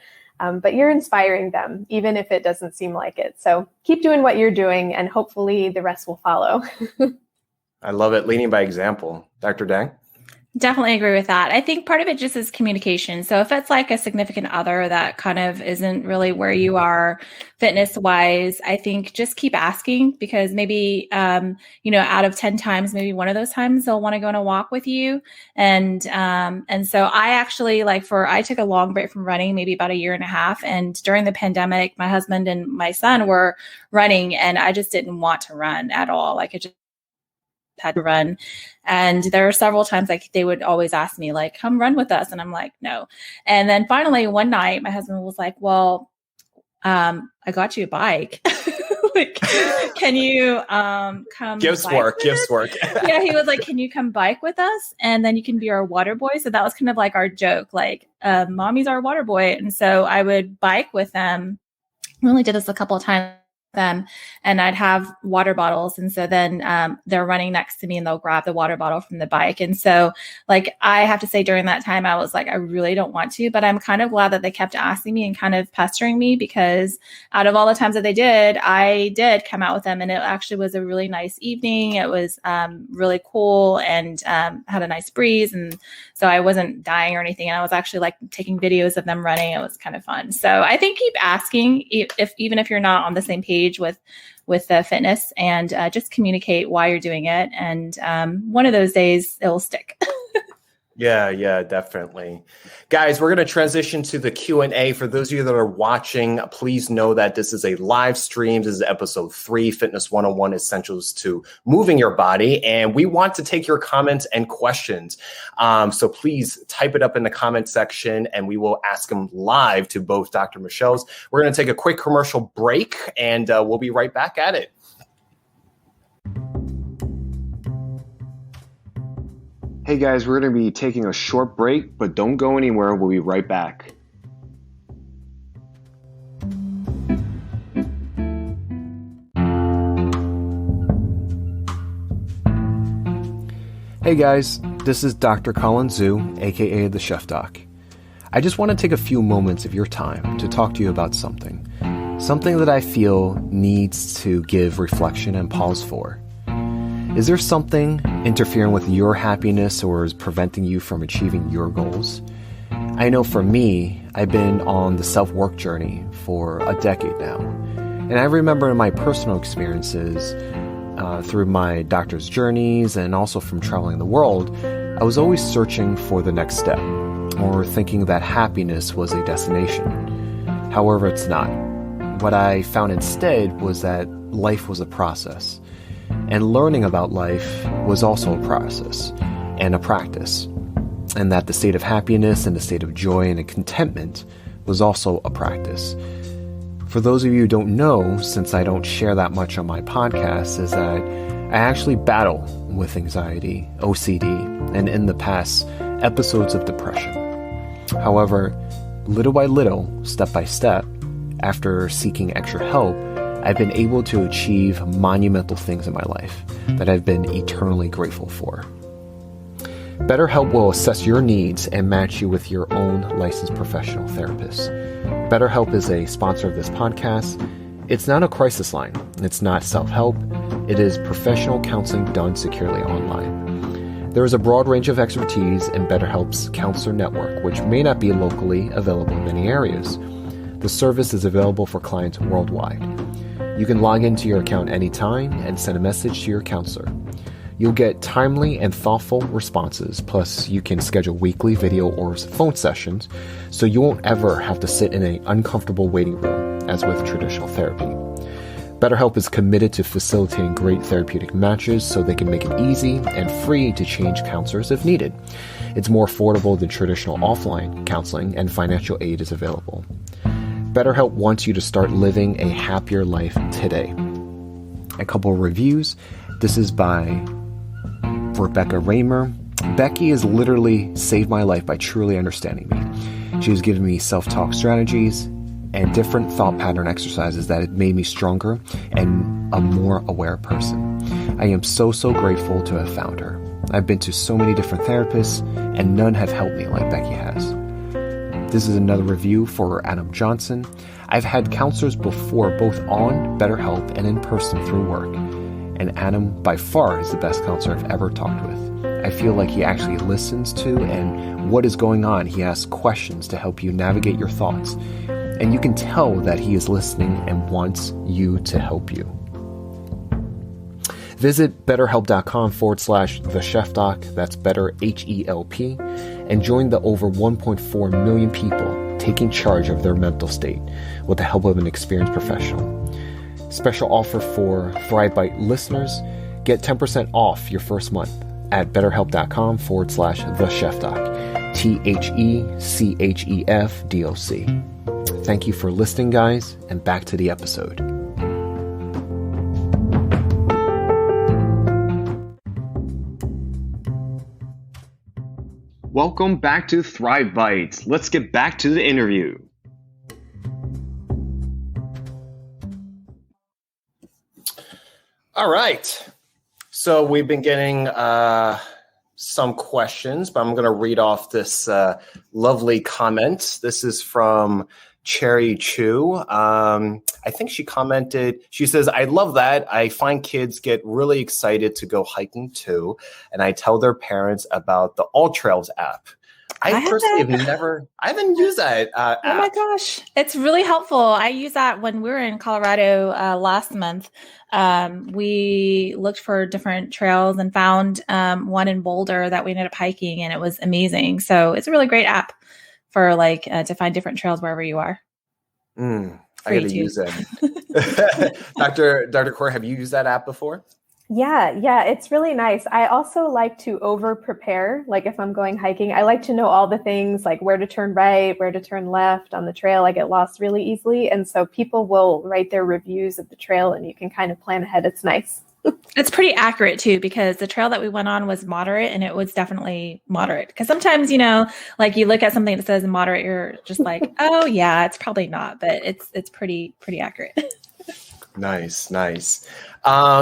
you're inspiring them, even if it doesn't seem like it. So keep doing what you're doing, and hopefully the rest will follow. I love it. Leading by example. Dr. Dang? Definitely agree with that. I think part of it just is communication. So if it's like a significant other that kind of isn't really where you are fitness wise, I think just keep asking, because maybe, out of 10 times, maybe one of those times they'll want to go on a walk with you. And so I actually I took a long break from running, maybe about 1.5 years. And during the pandemic, my husband and my son were running, and I just didn't want to run at all. I just had to run. And there are several times they would always ask me come run with us. And I'm like, no. And then finally one night my husband was like, well, I got you a bike. Can you come? Gives work. Yeah. He was like, can you come bike with us? And then you can be our water boy. So that was kind of like our joke, mommy's our water boy. And so I would bike with them. We only did this a couple of times. Them, and I'd have water bottles. And so then they're running next to me and they'll grab the water bottle from the bike. And so I have to say during that time, I was like, I really don't want to, but I'm kind of glad that they kept asking me and kind of pestering me, because out of all the times that they did, I did come out with them. And it actually was a really nice evening. It was really cool and had a nice breeze. And so I wasn't dying or anything. And I was actually taking videos of them running. It was kind of fun. So I think keep asking, even if you're not on the same page with the fitness, and just communicate why you're doing it. And one of those days it'll stick. Yeah, definitely. Guys, we're going to transition to the Q&A. For those of you that are watching, please know that this is a live stream. This is episode 3, Fitness 101 Essentials to Moving Your Body. And we want to take your comments and questions. So please type it up in the comment section and we will ask them live to both Dr. Michelle's. We're going to take a quick commercial break and we'll be right back at it. Hey guys, we're going to be taking a short break, but don't go anywhere. We'll be right back. Hey guys, this is Dr. Colin Zhu, aka the Chef Doc. I just want to take a few moments of your time to talk to you about something that I feel needs to give reflection and pause for. Is there something interfering with your happiness or is preventing you from achieving your goals? I know for me, I've been on the self-work journey for a decade now. And I remember in my personal experiences, through my doctor's journeys and also from traveling the world, I was always searching for the next step or thinking that happiness was a destination. However, it's not. What I found instead was that life was a process. And learning about life was also a process and a practice. And that the state of happiness and the state of joy and contentment was also a practice. For those of you who don't know, since I don't share that much on my podcast, is that I actually battle with anxiety, OCD, and in the past, episodes of depression. However, little by little, step by step, after seeking extra help, I've been able to achieve monumental things in my life that I've been eternally grateful for. BetterHelp will assess your needs and match you with your own licensed professional therapist. BetterHelp is a sponsor of this podcast. It's not a crisis line. It's not self-help. It is professional counseling done securely online. There is a broad range of expertise in BetterHelp's counselor network, which may not be locally available in many areas. The service is available for clients worldwide. You can log into your account anytime and send a message to your counselor. You'll get timely and thoughtful responses, plus you can schedule weekly video or phone sessions, so you won't ever have to sit in an uncomfortable waiting room, as with traditional therapy. BetterHelp is committed to facilitating great therapeutic matches so they can make it easy and free to change counselors if needed. It's more affordable than traditional offline counseling, and financial aid is available. BetterHelp wants you to start living a happier life today. A couple of reviews. This is by Rebecca Raymer. Becky has literally saved my life by truly understanding me. She has given me self-talk strategies and different thought pattern exercises that have made me stronger and a more aware person. I am so grateful to have found her. I've been to so many different therapists, and none have helped me like Becky has. This is another review for Adam Johnson. I've had counselors before, both on BetterHelp and in person through work, and Adam by far is the best counselor I've ever talked with. I feel like he actually listens to and what is going on. He asks questions to help you navigate your thoughts, and you can tell that he is listening and wants you to help you. Visit betterhelp.com/thechefdoc, that's better HELP, and join the over 1.4 million people taking charge of their mental state with the help of an experienced professional. Special offer for ThriveBite listeners, get 10% off your first month at betterhelp.com/thechefdoc, THECHEFDOC. Thank you for listening, guys, and back to the episode. Welcome back to Thrive Bites. Let's get back to the interview. All right. So we've been getting some questions, but I'm going to read off this lovely comment. This is from Cherry Chu. I think she commented, she says, I love that. I find kids get really excited to go hiking too. And I tell their parents about the All Trails app. I personally I haven't used that app. Oh my gosh. It's really helpful. I used that when we were in Colorado last month. We looked for different trails and found one in Boulder that we ended up hiking, and it was amazing. So it's a really great app for to find different trails wherever you are. I got to use it. Dr. Quirk, have you used that app before? Yeah, it's really nice. I also like to over prepare. Like if I'm going hiking, I like to know all the things like where to turn right, where to turn left on the trail. I get lost really easily. And so people will write their reviews of the trail and you can kind of plan ahead. It's nice. It's pretty accurate too, because the trail that we went on was moderate, and it was definitely moderate. Because sometimes, you look at something that says moderate, you're just like, oh yeah, it's probably not, but it's pretty accurate. Nice.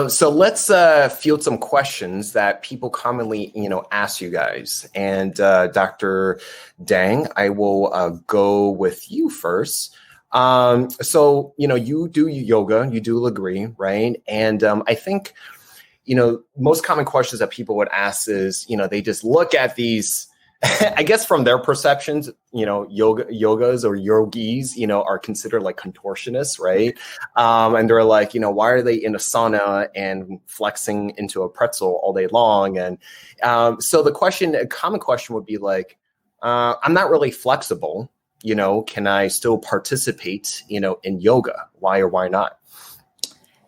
So let's field some questions that people commonly, ask you guys. And Dr. Dang, I will go with you first. So, you do yoga, you do agree, right? And I think, most common questions that people would ask is, they just look at these, I guess from their perceptions, yogas or yogis, are considered like contortionists, right? And they're like, why are they in a sauna and flexing into a pretzel all day long? And so a common question would be like, I'm not really flexible. Can I still participate, in yoga? Why or why not?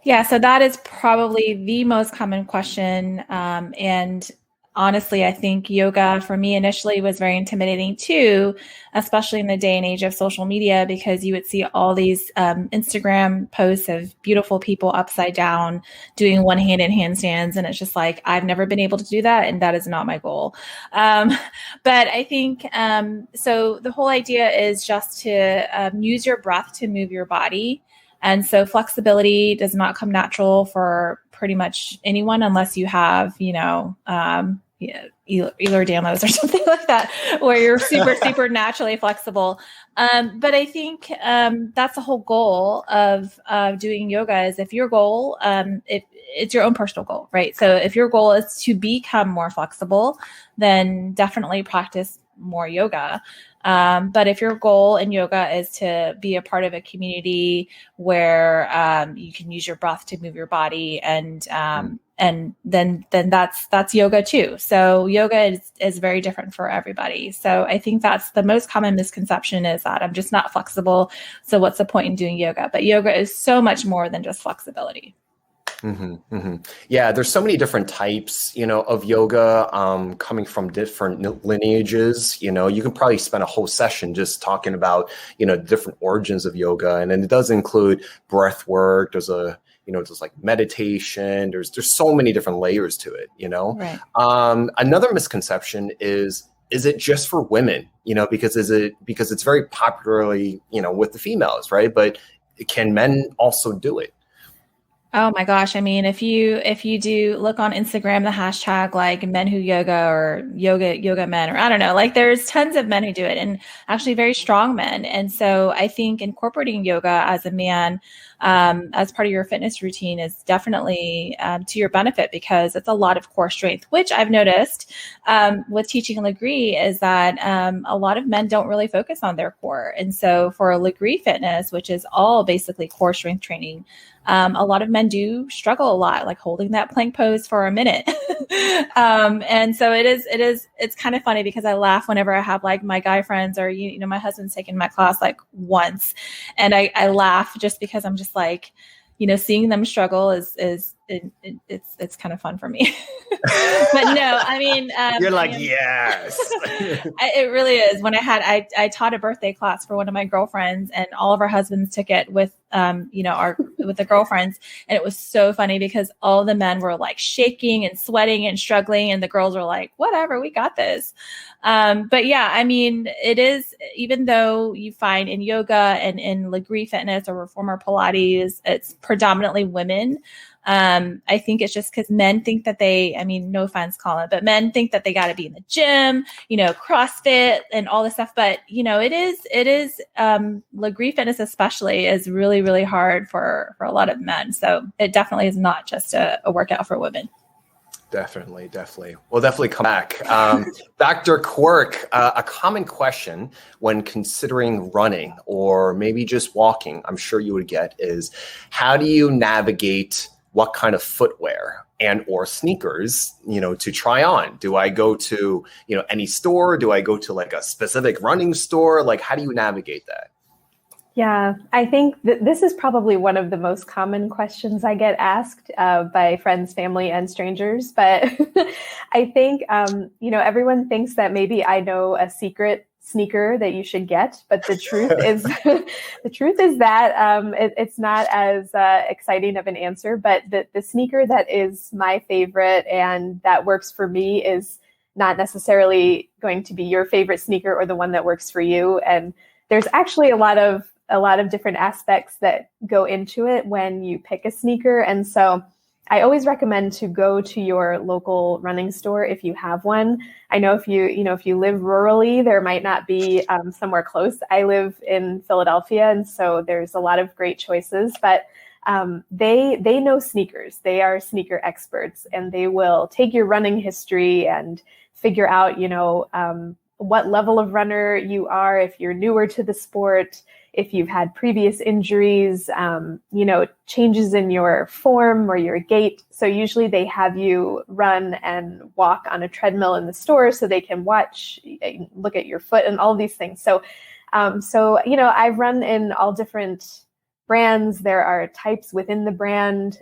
Yeah, so that is probably the most common question. And honestly, I think yoga for me initially was very intimidating too, especially in the day and age of social media, because you would see all these Instagram posts of beautiful people upside down doing one-handed handstands. And it's just like, I've never been able to do that. And that is not my goal. But I think, so the whole idea is just to use your breath to move your body. And so flexibility does not come natural for pretty much anyone unless you have, Ehlers-Danlos or something like that, where you're super naturally flexible. But I think that's the whole goal of doing yoga is if your goal, it's your own personal goal, right? So if your goal is to become more flexible, then definitely practice more yoga. But if your goal in yoga is to be a part of a community where you can use your breath to move your body, and then that's yoga too. So yoga is very different for everybody. So I think that's the most common misconception, is that I'm just not flexible. So what's the point in doing yoga? But yoga is so much more than just flexibility. Yeah, there's so many different types, of yoga, coming from different lineages. You can probably spend a whole session just talking about, different origins of yoga. And then it does include breath work. There's a there's like meditation, there's so many different layers to it, Right. Another misconception is it just for women, because it's very popularly, with the females, right? But can men also do it? Oh my gosh. I mean, if you do look on Instagram, the hashtag like men who yoga or yoga men, or I don't know, like there's tons of men who do it, and actually very strong men. And so I think incorporating yoga as a man, as part of your fitness routine is definitely to your benefit, because it's a lot of core strength, which I've noticed with teaching Legree is that a lot of men don't really focus on their core. And so for Legree Fitness, which is all basically core strength training, a lot of men do struggle a lot, like holding that plank pose for a minute. And so it's kind of funny because I laugh whenever I have like my guy friends or, my husband's taken my class like once, and I laugh just because I'm just like, seeing them struggle it's kind of fun for me. But no, I mean, you're like, yes. It really is. When I taught a birthday class for one of my girlfriends, and all of our husbands took it with with the girlfriends, and it was so funny because all the men were like shaking and sweating and struggling, and the girls were like, whatever, we got this. But yeah, I mean, it is, even though you find in yoga and in Legree Fitness or Reformer Pilates, it's predominantly women. I think it's just because men think that no offense, Colin, but men think that they got to be in the gym, CrossFit and all this stuff. But, it is, Legree Fitness especially is really, really hard for a lot of men. So it definitely is not just a workout for women. Definitely. We'll definitely come back. Dr. Quirk, a common question when considering running or maybe just walking, I'm sure you would get, is how do you navigate what kind of footwear and or sneakers, to try on? Do I go to, any store? Do I go to like a specific running store? Like, how do you navigate that? Yeah, I think this is probably one of the most common questions I get asked by friends, family, and strangers. But I think, everyone thinks that maybe I know a secret sneaker that you should get, but the truth is that it's not as exciting of an answer. But the sneaker that is my favorite and that works for me is not necessarily going to be your favorite sneaker or the one that works for you. And there's actually a lot of different aspects that go into it when you pick a sneaker. And so I always recommend to go to your local running store if you have one. I know if you live rurally, there might not be somewhere close. I live in Philadelphia, and so there's a lot of great choices. But they know sneakers. They are sneaker experts, and they will take your running history and figure out, what level of runner you are, if you're newer to the sport, if you've had previous injuries, changes in your form or your gait. So usually they have you run and walk on a treadmill in the store so they can look at your foot and all of these things. So I've run in all different brands. There are types within the brand.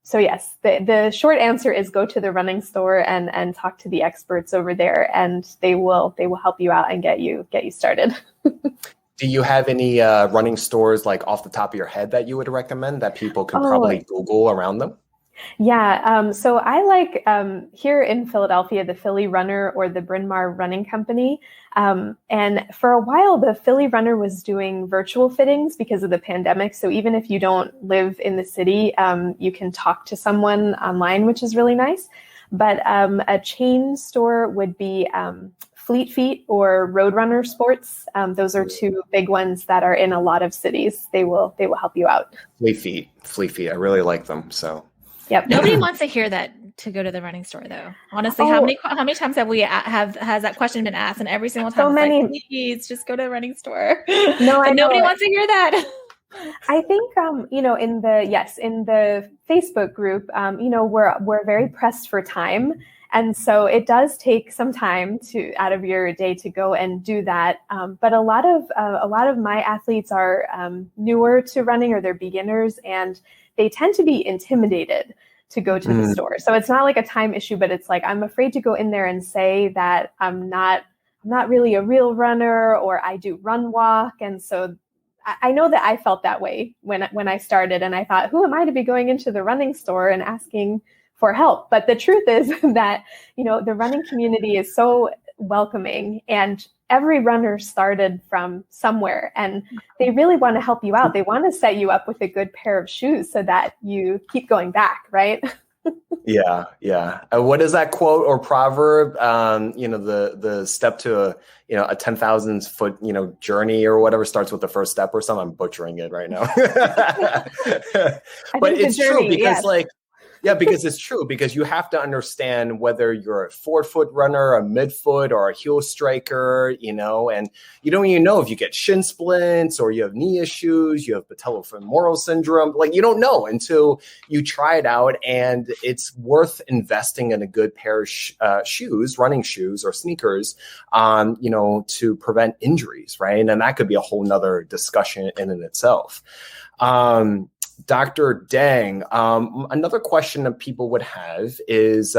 So yes, the short answer is go to the running store and talk to the experts over there, and they will help you out and get you started. Do you have any running stores like off the top of your head that you would recommend that people can probably Google around them? Yeah. So I like here in Philadelphia, the Philly Runner or the Bryn Mawr Running Company. And for a while, the Philly Runner was doing virtual fittings because of the pandemic. So even if you don't live in the city, you can talk to someone online, which is really nice. But a chain store would be Fleet Feet or Roadrunner Sports. Those are two big ones that are in a lot of cities. They will help you out. Fleet Feet. I really like them. So. Yep. Nobody wants to hear that, to go to the running store, though. Honestly, how many times has that question been asked? And every single time, so many. Like, please just go to the running store. No, and nobody wants to hear that. I think in the Facebook group, we're very pressed for time. And so it does take some time out of your day to go and do that. But a lot of my athletes are newer to running, or they're beginners, and they tend to be intimidated to go to the store. So it's not like a time issue, but it's like, I'm afraid to go in there and say that I'm not really a real runner, or I do run walk. And so I know that I felt that way when I started, and I thought, who am I to be going into the running store and asking for help? But the truth is that, the running community is so welcoming, and every runner started from somewhere, and they really want to help you out. They want to set you up with a good pair of shoes so that you keep going back, right? Yeah. What is that quote or proverb? The step to a 10,000 foot journey or whatever starts with the first step or something. I'm butchering it right now, but it's true because because it's true, because you have to understand whether you're a forefoot runner, a midfoot, or a heel striker, and you don't even know if you get shin splints or you have knee issues, you have patellofemoral syndrome. Like, you don't know until you try it out, and it's worth investing in a good pair of shoes, running shoes or sneakers, to prevent injuries, right? And that could be a whole nother discussion in and itself. Dr. Dang, another question that people would have is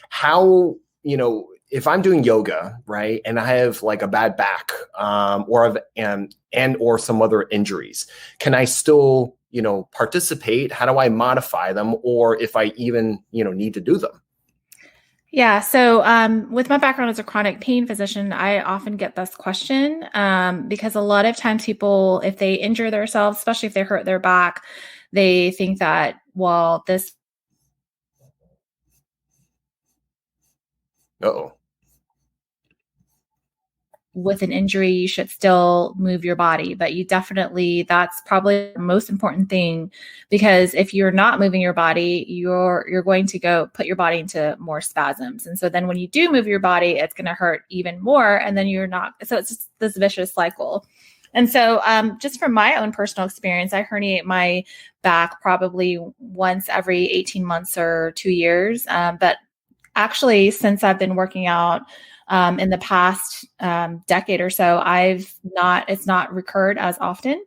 how, if I'm doing yoga, right, and I have like a bad back or some other injuries, can I still, participate? How do I modify them? Or if I even, need to do them? Yeah. So with my background as a chronic pain physician, I often get this question because a lot of times people, if they injure themselves, especially if they hurt their back, they think that, well, this. Uh-oh. With an injury, you should still move your body, but that's probably the most important thing, because if you're not moving your body, you're going to go put your body into more spasms. And so then when you do move your body, it's going to hurt even more. And then so it's just this vicious cycle. And so just from my own personal experience, I herniate my back probably once every 18 months or 2 years. But actually, since I've been working out in the past decade or so, it's not recurred as often.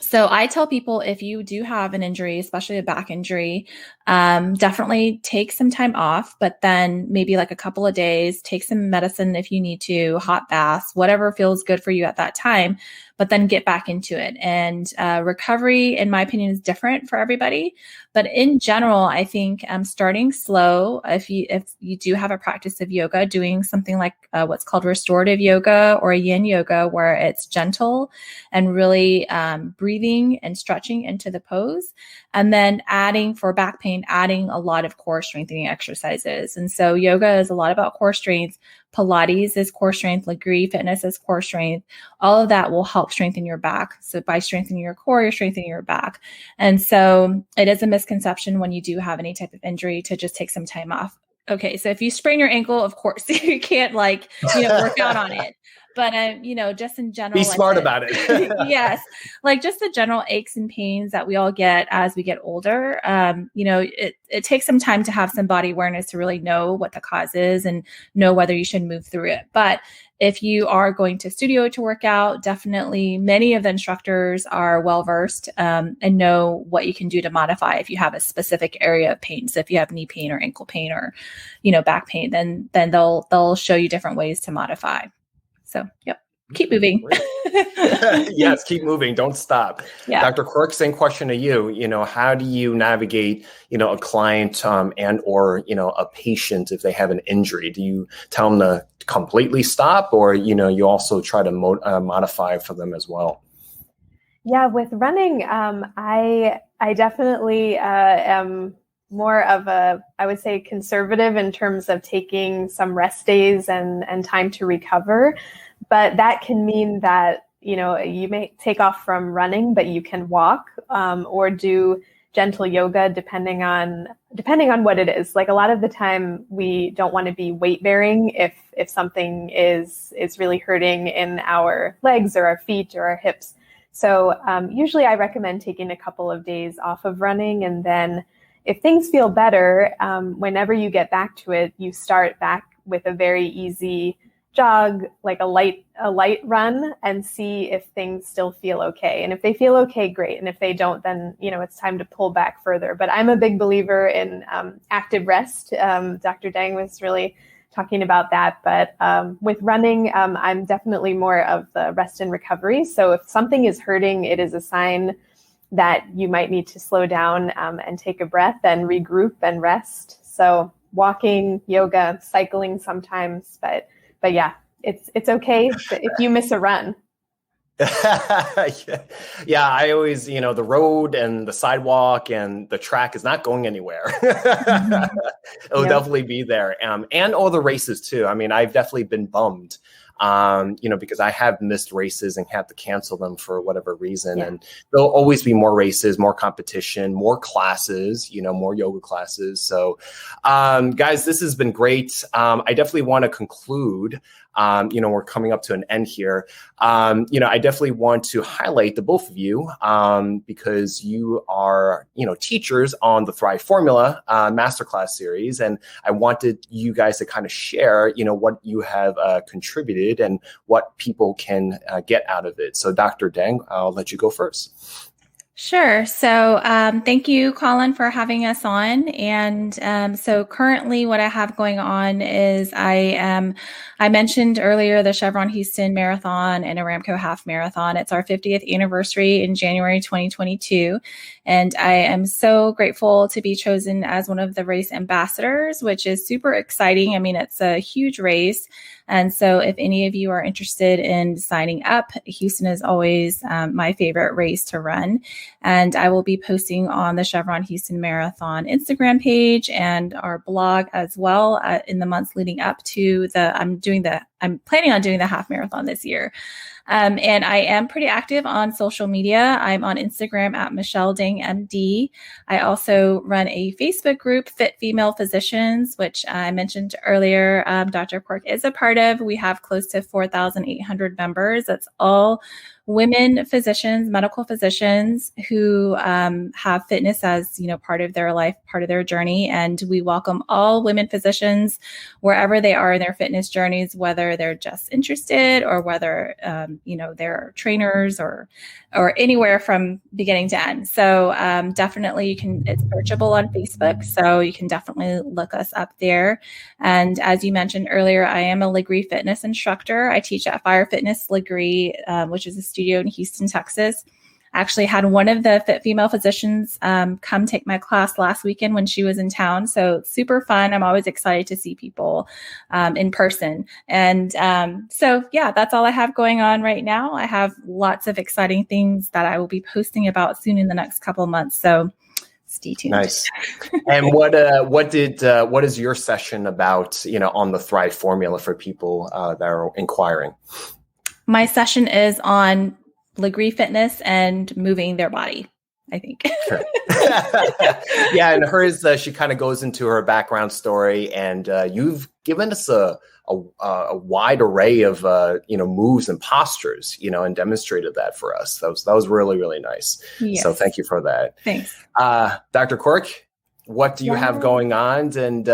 So I tell people, if you do have an injury, especially a back injury, definitely take some time off, but then maybe like a couple of days, take some medicine if you need to, hot baths, whatever feels good for you at that time, but then get back into it. And recovery, in my opinion, is different for everybody. But in general, I think starting slow, if you do have a practice of yoga, doing something like what's called restorative yoga or yin yoga, where it's gentle and really breathing and stretching into the pose. And then adding, for back pain, adding a lot of core strengthening exercises. And so yoga is a lot about core strength. Pilates is core strength. Legree Fitness is core strength. All of that will help strengthen your back. So by strengthening your core, you're strengthening your back. And so it is a misconception when you do have any type of injury to just take some time off. Okay, so if you sprain your ankle, of course, you can't work out on it. But, just in general. Be smart about it. Yes. Like just the general aches and pains that we all get as we get older. It takes some time to have some body awareness to really know what the cause is and know whether you should move through it. But if you are going to studio to work out, definitely many of the instructors are well-versed and know what you can do to modify if you have a specific area of pain. So if you have knee pain or ankle pain or, back pain, then they'll show you different ways to modify. So, yep. Keep moving. Yes, keep moving. Don't stop. Yeah. Dr. Quirk, same question to you. How do you navigate, a client and or, a patient if they have an injury? Do you tell them to completely stop, or, you also try to modify for them as well? Yeah, with running, I definitely am more of I would say, conservative in terms of taking some rest days and time to recover. But that can mean that, you may take off from running, but you can walk or do gentle yoga depending on what it is. Like a lot of the time we don't want to be weight bearing if something is really hurting in our legs or our feet or our hips. So usually I recommend taking a couple of days off of running, and then if things feel better, whenever you get back to it, you start back with a very easy jog, like a light run, and see if things still feel okay. And if they feel okay, great. And if they don't, then, it's time to pull back further. But I'm a big believer in active rest. Dr. Dang was really talking about that. But with running, I'm definitely more of the rest and recovery. So if something is hurting, it is a sign that you might need to slow down and take a breath and regroup and rest. So walking, yoga, cycling sometimes, but yeah, it's okay if you miss a run. Yeah, I always, the road and the sidewalk and the track is not going anywhere. It'll definitely be there. And all the races too. I mean, I've definitely been bummed, because I have missed races and had to cancel them for whatever reason. And there'll always be more races, more competition, more classes, more yoga classes. So, guys, this has been great. I definitely want to conclude. We're coming up to an end here. I definitely want to highlight the both of you because you are, teachers on the Thrive Formula Masterclass series. And I wanted you guys to kind of share, what you have contributed and what people can get out of it. So Dr. Deng, I'll let you go first. Sure. So thank you, Colin, for having us on. And so currently what I have going on is I mentioned earlier the Chevron Houston Marathon and Aramco Half Marathon. It's our 50th anniversary in January 2022. And I am so grateful to be chosen as one of the race ambassadors, which is super exciting. I mean, it's a huge race. And so if any of you are interested in signing up, Houston is always my favorite race to run. And I will be posting on the Chevron Houston Marathon Instagram page and our blog as well in the months leading up to I'm planning on doing the half marathon this year. And I am pretty active on social media. I'm on Instagram at Michelle Deng MD. I also run a Facebook group, Fit Female Physicians, which I mentioned earlier, Dr. Quirk is a part of. We have close to 4,800 members. That's all women physicians, medical physicians who have fitness as, part of their life, part of their journey. And we welcome all women physicians wherever they are in their fitness journeys, whether they're just interested or whether, they're trainers or anywhere from beginning to end. So definitely it's searchable on Facebook. So you can definitely look us up there. And as you mentioned earlier, I am a Legree fitness instructor. I teach at Fire Fitness Legree, which is a studio in Houston, Texas. I actually had one of the Fit Female Physicians come take my class last weekend when she was in town. So super fun. I'm always excited to see people in person. And that's all I have going on right now. I have lots of exciting things that I will be posting about soon in the next couple of months. So stay tuned. Nice. And what is your session about, on the Thrive Formula for people that are inquiring? My session is on Legree fitness and moving their body, I think. Yeah, and hers, she kind of goes into her background story, and you've given us a wide array of moves and postures, and demonstrated that for us. That was really, really nice. Yes. So thank you for that. Thanks, Dr. Quirk. What do you have going on? And,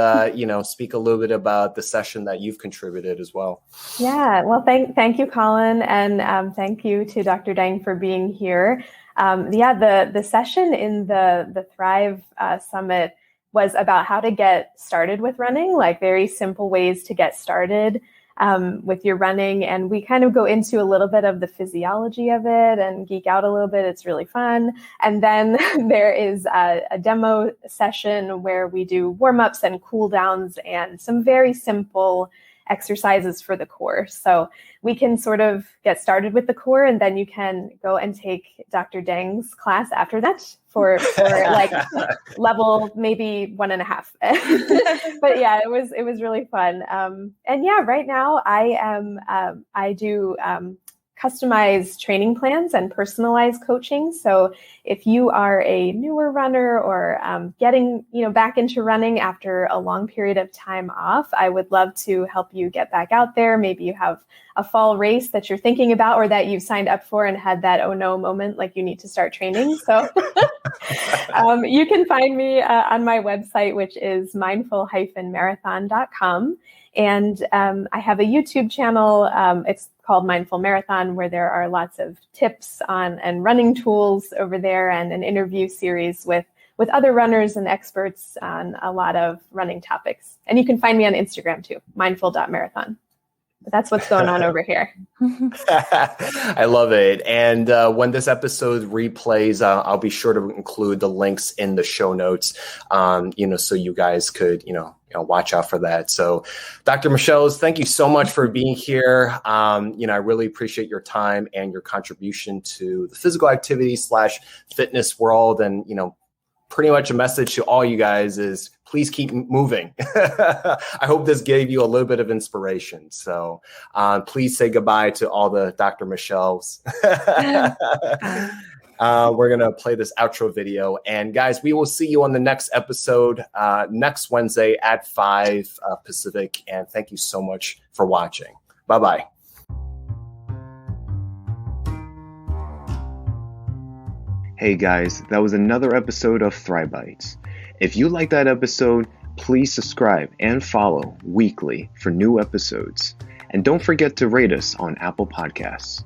speak a little bit about the session that you've contributed as well. Yeah, well, thank you, Colin. And thank you to Dr. Deng for being here. The session in the Thrive Summit was about how to get started with running, like very simple ways to get started with your running. And we kind of go into a little bit of the physiology of it and geek out a little bit. It's really fun. And then there is a demo session where we do warm-ups and cool downs and some very simple exercises for the core. So we can sort of get started with the core, and then you can go and take Dr. Deng's class after that for like level maybe 1.5. But yeah, it was really fun. And yeah, right now I do customized training plans and personalized coaching. So if you are a newer runner or getting back into running after a long period of time off, I would love to help you get back out there. Maybe you have a fall race that you're thinking about or that you've signed up for and had that oh no moment, like you need to start training. So you can find me on my website, which is mindful-marathon.com. And I have a YouTube channel. It's called Mindful Marathon, where there are lots of tips on and running tools over there, and an interview series with with other runners and experts on a lot of running topics. And you can find me on Instagram too, mindful.marathon. But that's what's going on over here. I love it. And when this episode replays, I'll be sure to include the links in the show notes, so you guys could, watch out for that. So Dr. Michels, thank you so much for being here. I really appreciate your time and your contribution to the physical activity / fitness world. And, pretty much a message to all you guys is please keep moving. I hope this gave you a little bit of inspiration. So please say goodbye to all the Dr. Michels. We're going to play this outro video. And guys, we will see you on the next episode next Wednesday at 5 Pacific. And thank you so much for watching. Bye-bye. Hey guys, that was another episode of Thrive Bites. If you like that episode, please subscribe and follow weekly for new episodes. And don't forget to rate us on Apple Podcasts.